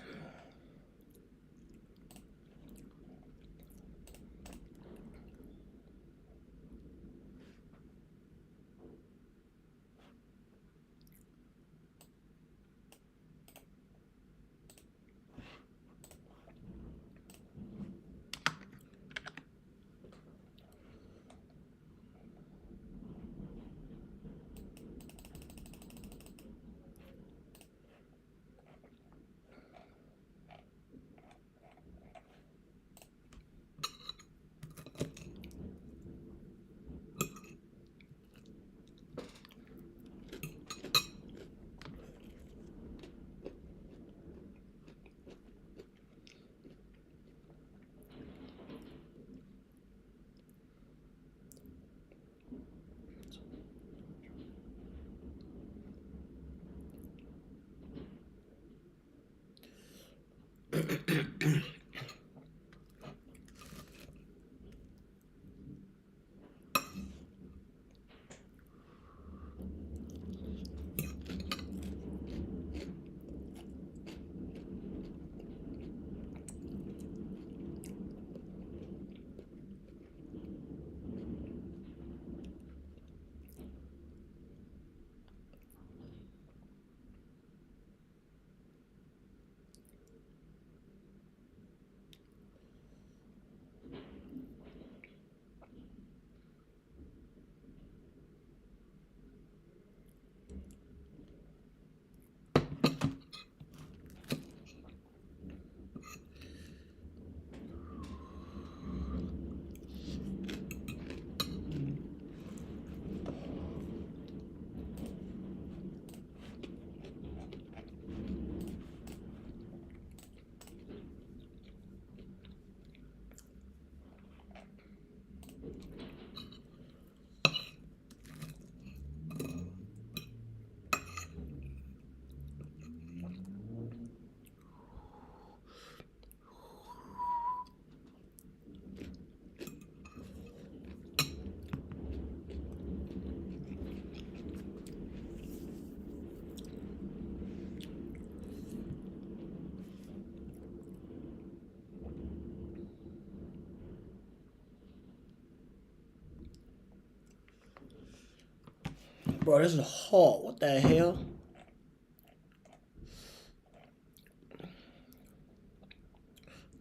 Bro, this is hot. What the hell?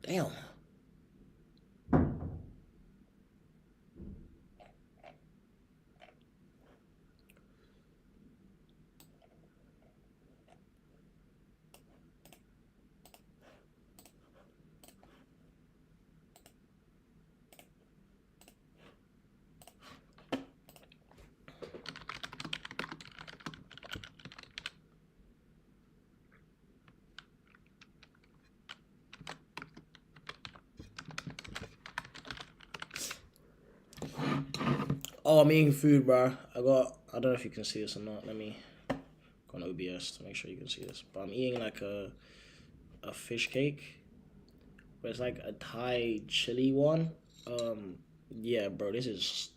Damn. Oh, I'm eating food, bro. I don't know if you can see this or not. Let me go on OBS to make sure you can see this. But I'm eating like a fish cake. But it's like a Thai chili one. Yeah, bro, this is.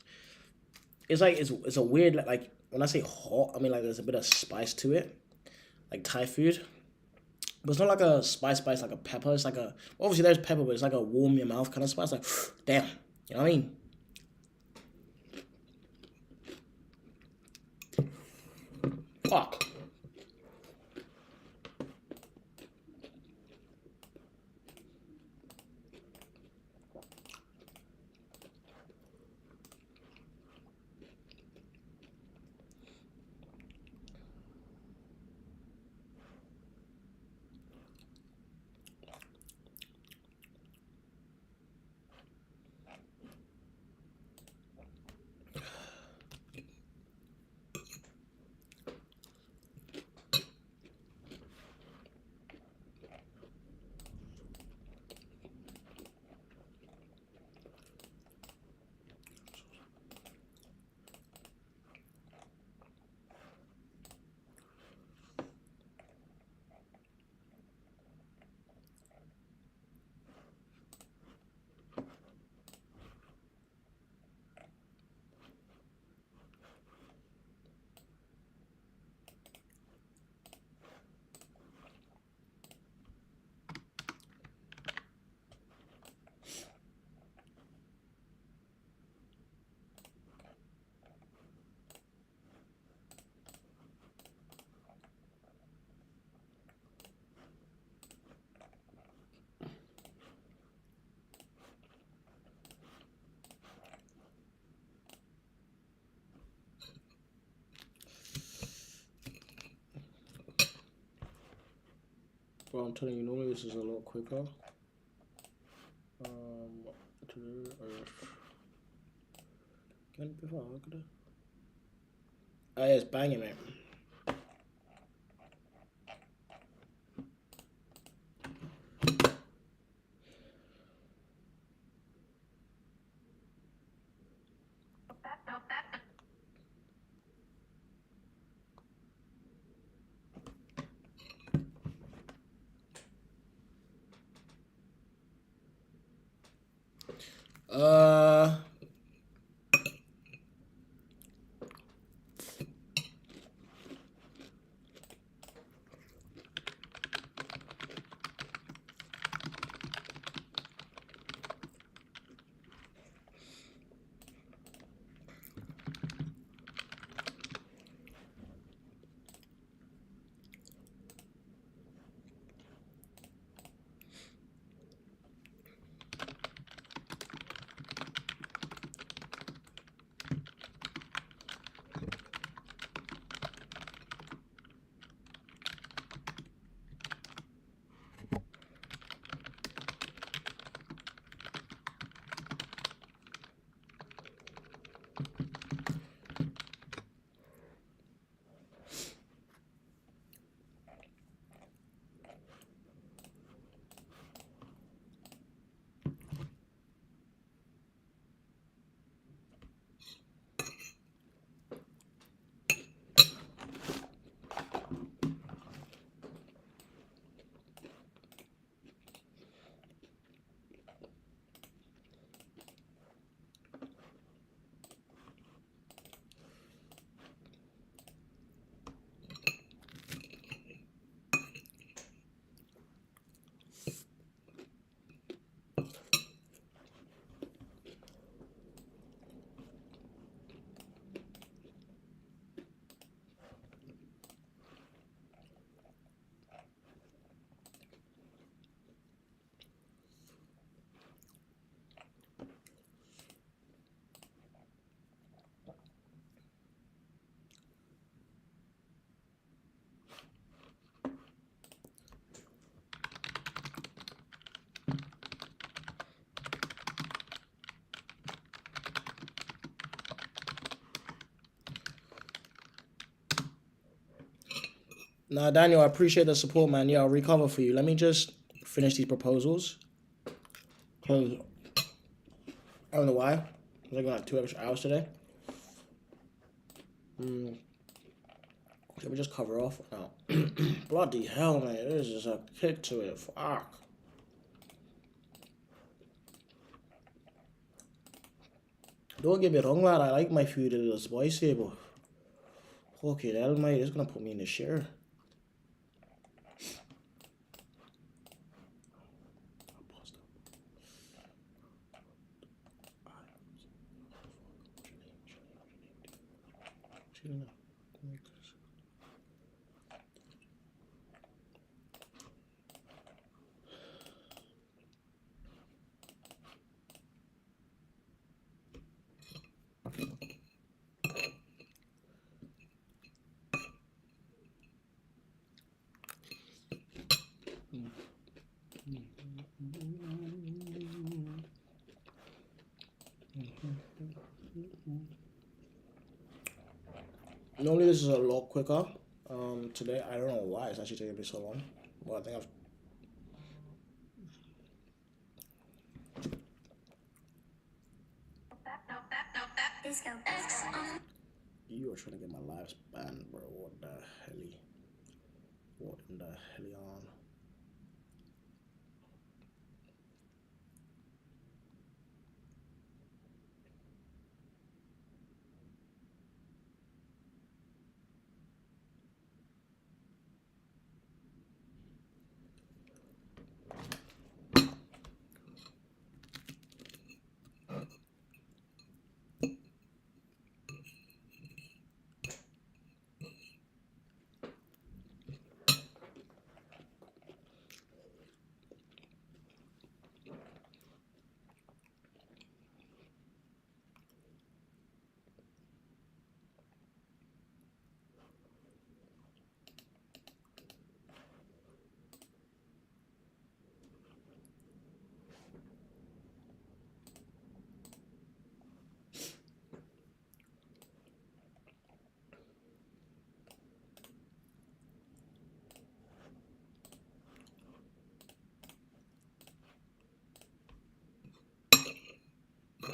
It's like it's a weird like when I say hot, I mean like there's a bit of spice to it, like Thai food. But it's not like a spice like a pepper. It's like a obviously there's pepper, but it's like a warm your mouth kind of spice. Like damn, you know what I mean? Fuck. I'm telling you, normally this is a lot quicker. Oh yeah, it's banging, mate. Uh, nah, Daniel, I appreciate the support, man. Yeah, I'll recover for you. Let me just finish these proposals. Cause I don't know why. I was like like 2 extra hours today. Let me just cover off now. Bloody hell, man. There's just a kick to it. Fuck. Don't get me wrong, lad. I like my food a little spicy, but fucking hell, mate. It's gonna put me in the shitter. Normally this is a lot quicker. Today I don't know why it's actually taking me so long. But I think I've you are trying to get my lives banned, bro. What the hell? What in the hell on? I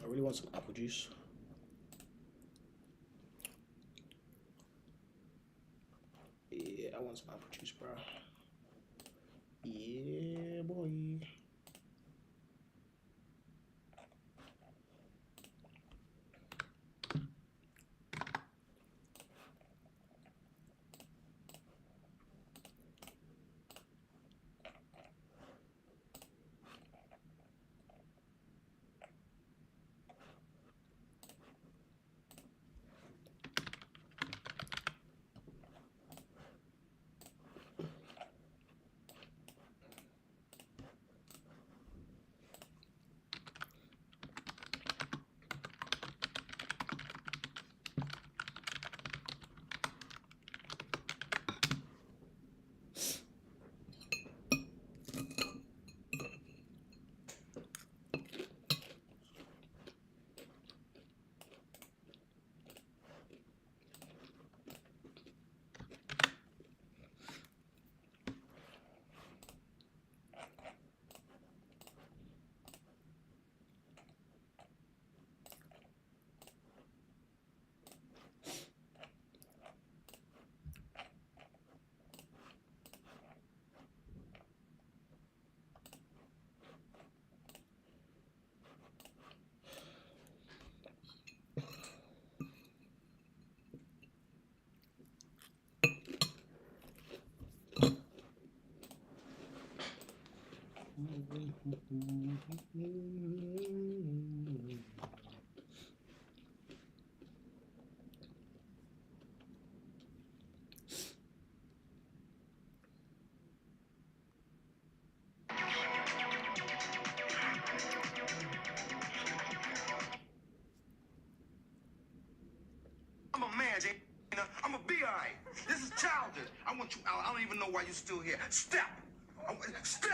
really want some apple juice. Yeah, I want some apple juice, bro. Yeah, boy. I'm a man, Jane. I'm a B.I. This is childish. I want you out. I don't even know why you're still here. Step. Step.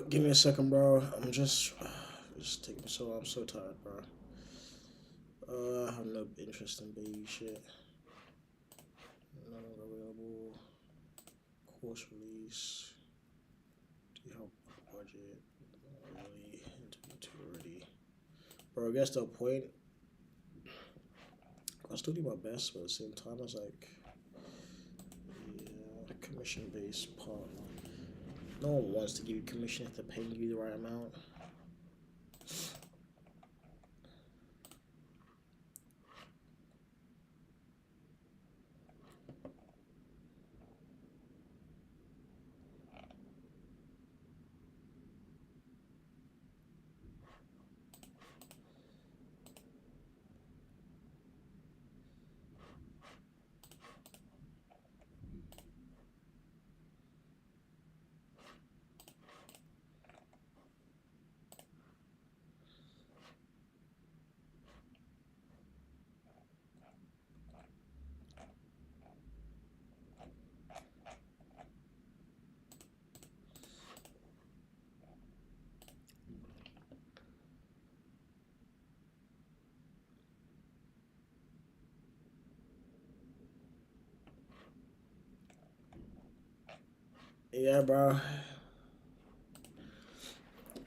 Give me a second, bro. I'm just taking so I'm so tired, bro. I have no interest in baby shit. course release. Do you help budget? Really into maturity. Bro, I guess the point. I still do my best, but at the same time, I was like, yeah, commission based partner. No one wants to give you commission if they're paying you the right amount. Yeah, bro.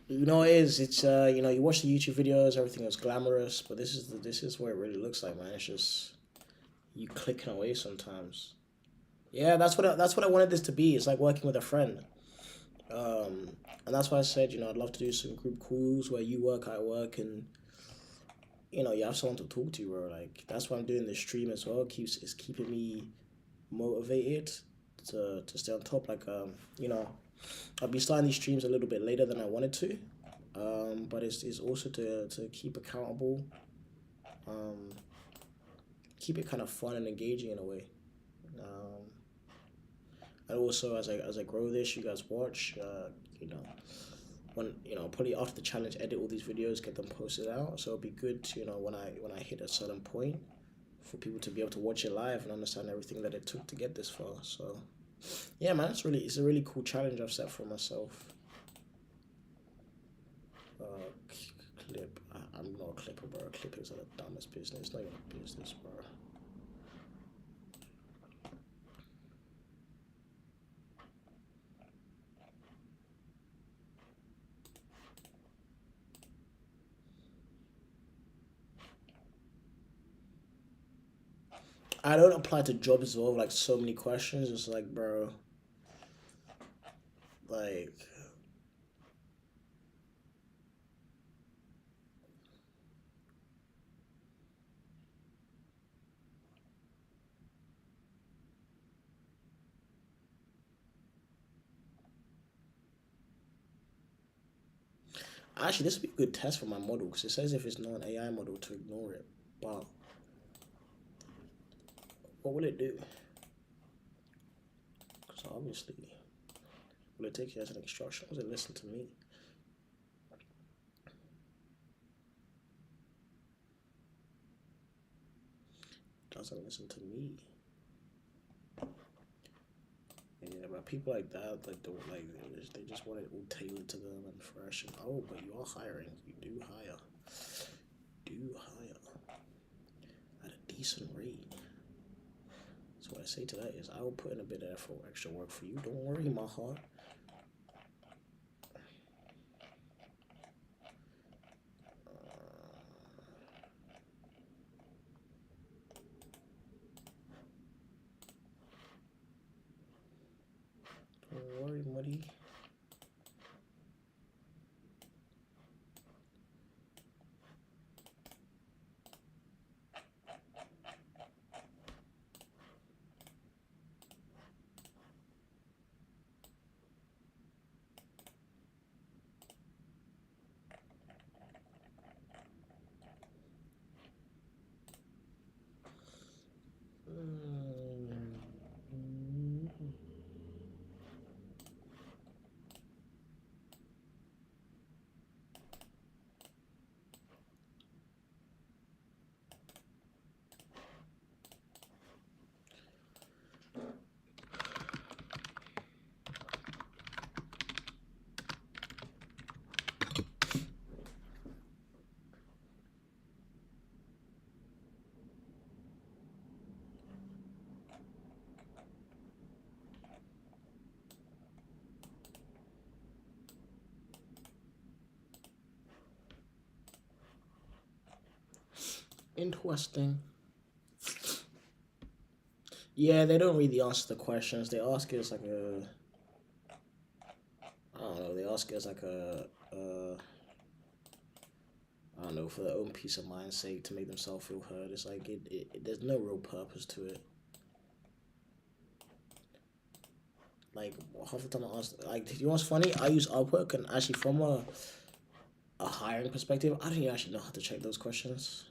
You know, it's you watch the YouTube videos, everything is glamorous, but this is what it really looks like, man. It's just you clicking away sometimes. Yeah, that's what I wanted this to be. It's like working with a friend. And that's why I said, I'd love to do some group calls where you work, I work, and you have someone to talk to, bro. Like that's why I'm doing this stream as well. It's keeping me motivated to stay on top. Like I'll be starting these streams a little bit later than I wanted to, but it's also to keep accountable, keep it kind of fun and engaging in a way. Um, and also as I grow this, you guys watch, when probably after the challenge, edit all these videos, get them posted out. So it'll be good, when I hit a certain point, for people to be able to watch it live and understand everything that it took to get this far. So yeah, man, it's a really cool challenge I've set for myself. Clip. I'm not a clipper, bro. Clippers are the dumbest business. It's not even a business, bro. I don't apply to jobs as well, like so many questions. It's like, bro, like, actually, this would be a good test for my model because it says if it's not an AI model to ignore it. But what will it do? Because obviously, will it take it as an instruction? Will it listen to me? Doesn't listen to me. Yeah, but people like that, like don't like they just want it all tailored to them and fresh. And oh, but you are hiring. You do hire. Do hire at a decent rate. So what I say to that is, I will put in a bit of effort, extra work for you. Don't worry, my heart. Don't worry, muddy. Interesting. Yeah, they don't really answer the questions. They ask it as like a, I don't know. They ask it as like I don't know, for their own peace of mind's sake to make themselves feel heard. It's like there's no real purpose to it. Like half the time I ask, like, you know what's funny? I use Upwork, and actually from a hiring perspective, I don't even actually know how to check those questions.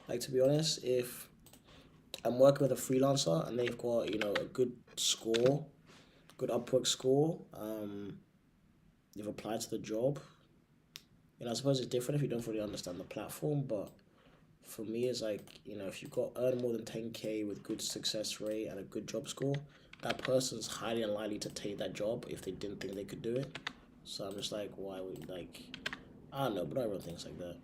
Like, to be honest, if I'm working with a freelancer and they've got, a good score, good Upwork score, they've applied to the job. I suppose it's different if you don't really understand the platform, but for me, it's like, if you got earn more than 10K with good success rate and a good job score, that person's highly unlikely to take that job if they didn't think they could do it. So I'm just like, why would, like, I don't know, but everyone thinks like that.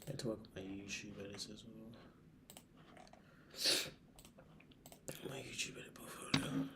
I had to work on my YouTube edits as well. My YouTube edit portfolio.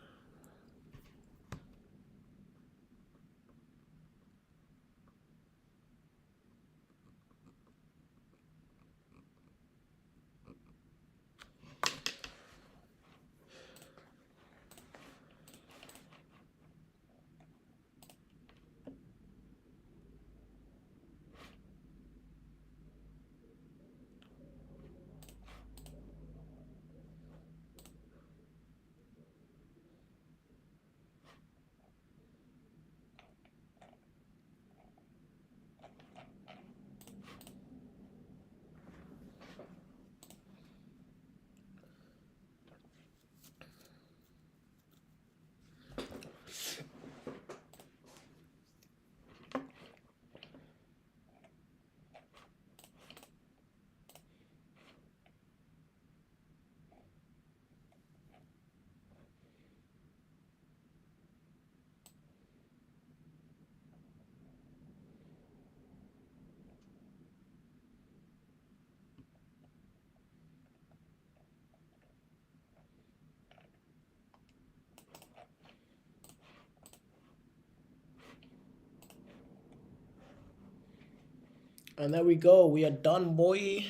And there we go. We are done, boy.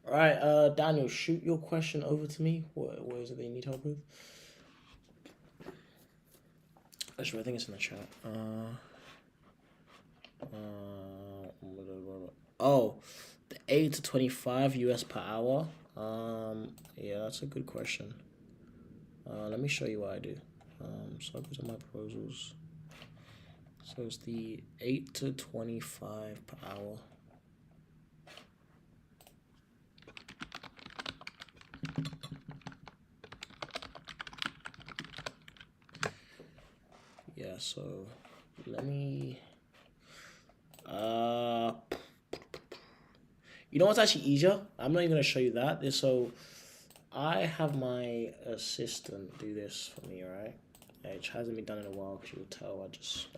All right, Daniel, shoot your question over to me. What is it that you need help with? Actually, I think it's in the chat. Oh, the 8 to 25 US per hour. Yeah, that's a good question. Let me show you what I do. So I go to my proposals. So it's the 8 to 25 per hour. Yeah, so let me you know what's actually easier? I'm not even gonna show you that. So I have my assistant do this for me, right? It hasn't been done in a while because you'll tell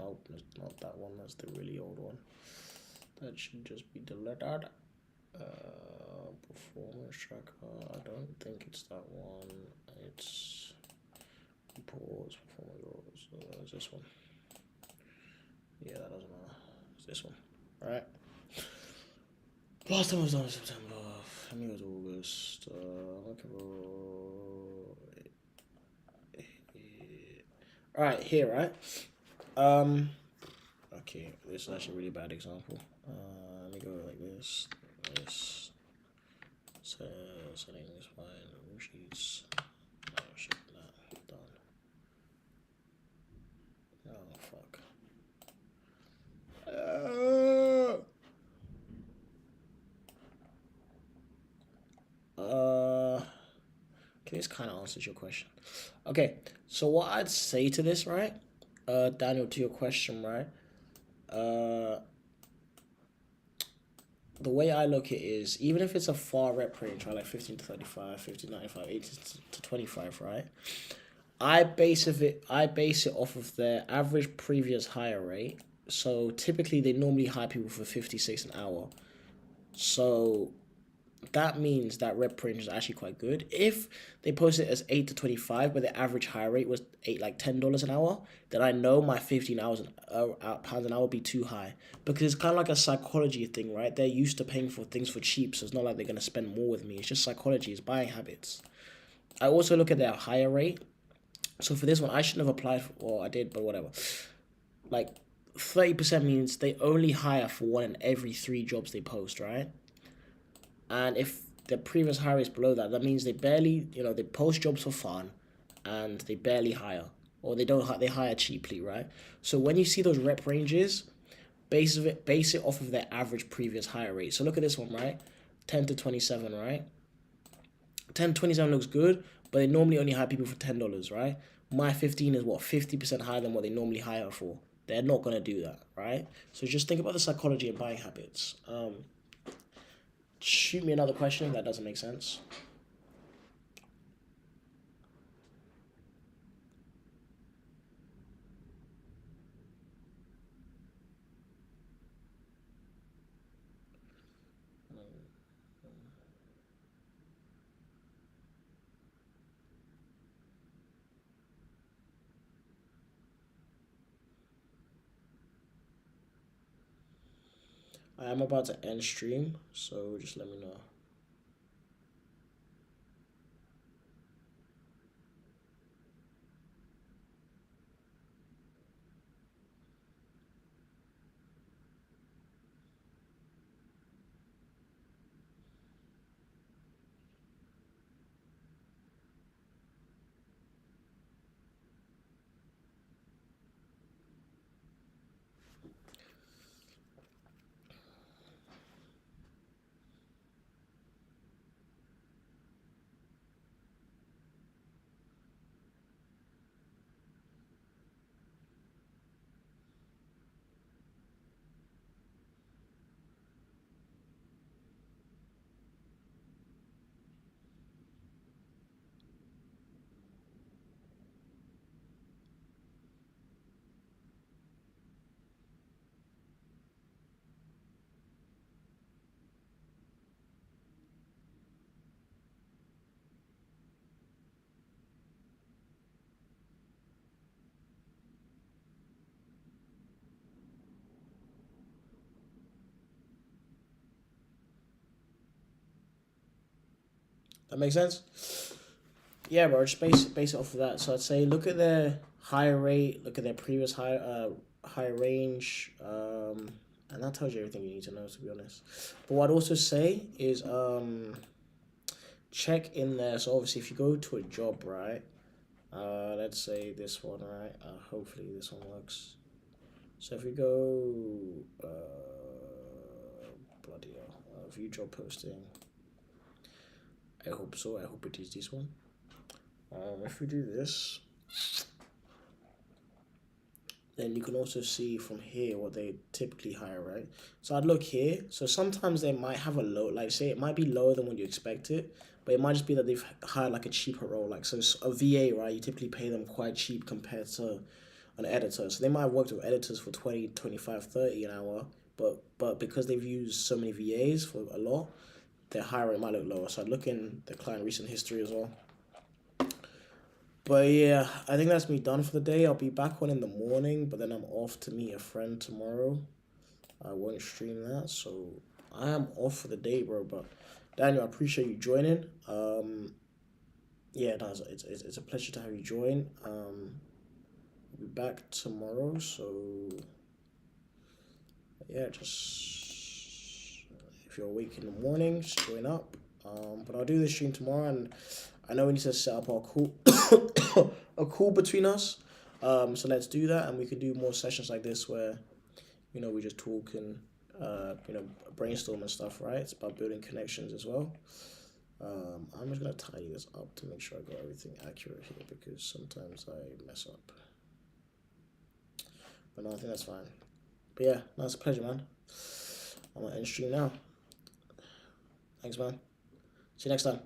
oh, not that one, that's the really old one. That should just be deleted. Performance tracker, I don't think it's that one. It's reports, performance roles. It's this one. Yeah, that doesn't matter. It's this one. Alright. Last time I was done in September. Let me go to August. Alright, here, right? Okay, this is actually a really bad example. Let me go like this. This. Settings, fine. Sheets. Oh shit, nah, done. Oh fuck. this kind of answers your question. Okay, so what I'd say to this, right, Daniel, to your question, right, the way I look at it is, even if it's a far rep range, right, like 15 to 35, 15 to 95, 80 to 25, right, I base it off of their average previous hire rate. So typically they normally hire people for 56 an hour. So that means that rep range is actually quite good. If they post it as 8 to 25, but the average hire rate was $10 an hour, then I know my 15 hours pounds an hour would be too high, because it's kind of like a psychology thing, right? They're used to paying for things for cheap, so it's not like they're gonna spend more with me. It's just psychology, it's buying habits. I also look at their hire rate. So for this one, I shouldn't have applied for, well, I did, but whatever. Like 30% means they only hire for one in every 3 jobs they post, right? And if the previous hire is below that, that means they barely, they post jobs for fun, and they barely hire, or they hire cheaply, right? So when you see those rep ranges, base it off of their average previous hire rate. So look at this one, right? 10 to 27, right? 10 to 27 looks good, but they normally only hire people for $10, right? My 15 is what, 50% higher than what they normally hire for. They're not gonna do that, right? So just think about the psychology of buying habits. Shoot me another question if that doesn't make sense. I am about to end stream, so just let me know. That makes sense? Yeah, bro. Just base it off of that. So I'd say look at their higher rate, look at their previous high range, and that tells you everything you need to know, to be honest. But what I'd also say is check in there. So obviously, if you go to a job, right? Let's say this one, right? Hopefully this one works. So if we go, bloody hell, view job posting. I hope so. I hope it is this one. If we do this, then you can also see from here what they typically hire, right? So I'd look here. So sometimes they might have a low, like say it might be lower than what you expect it, but it might just be that they've hired like a cheaper role. Like so a VA, right? You typically pay them quite cheap compared to an editor. So they might have worked with editors for 20, 25, 30 an hour, but because they've used so many VAs for a lot, their hire rate might look lower. So I'd look in the client recent history as well. But yeah, I think that's me done for the day. I'll be back on in the morning, but then I'm off to meet a friend tomorrow. I won't stream that, so I am off for the day, bro. But Daniel, I appreciate you joining. Yeah, no, it's a pleasure to have you join. I'll be back tomorrow, so yeah, just if you're awake in the morning, just join up. But I'll do the stream tomorrow, and I know we need to set up our call, a call between us. So let's do that, and we can do more sessions like this where, we just talk and, brainstorm and stuff, right? It's about building connections as well. I'm just gonna tidy this up to make sure I got everything accurate here because sometimes I mess up. But no, I think that's fine. But yeah, no, it's a pleasure, man. I'm gonna end stream now. Thanks, man. See you next time.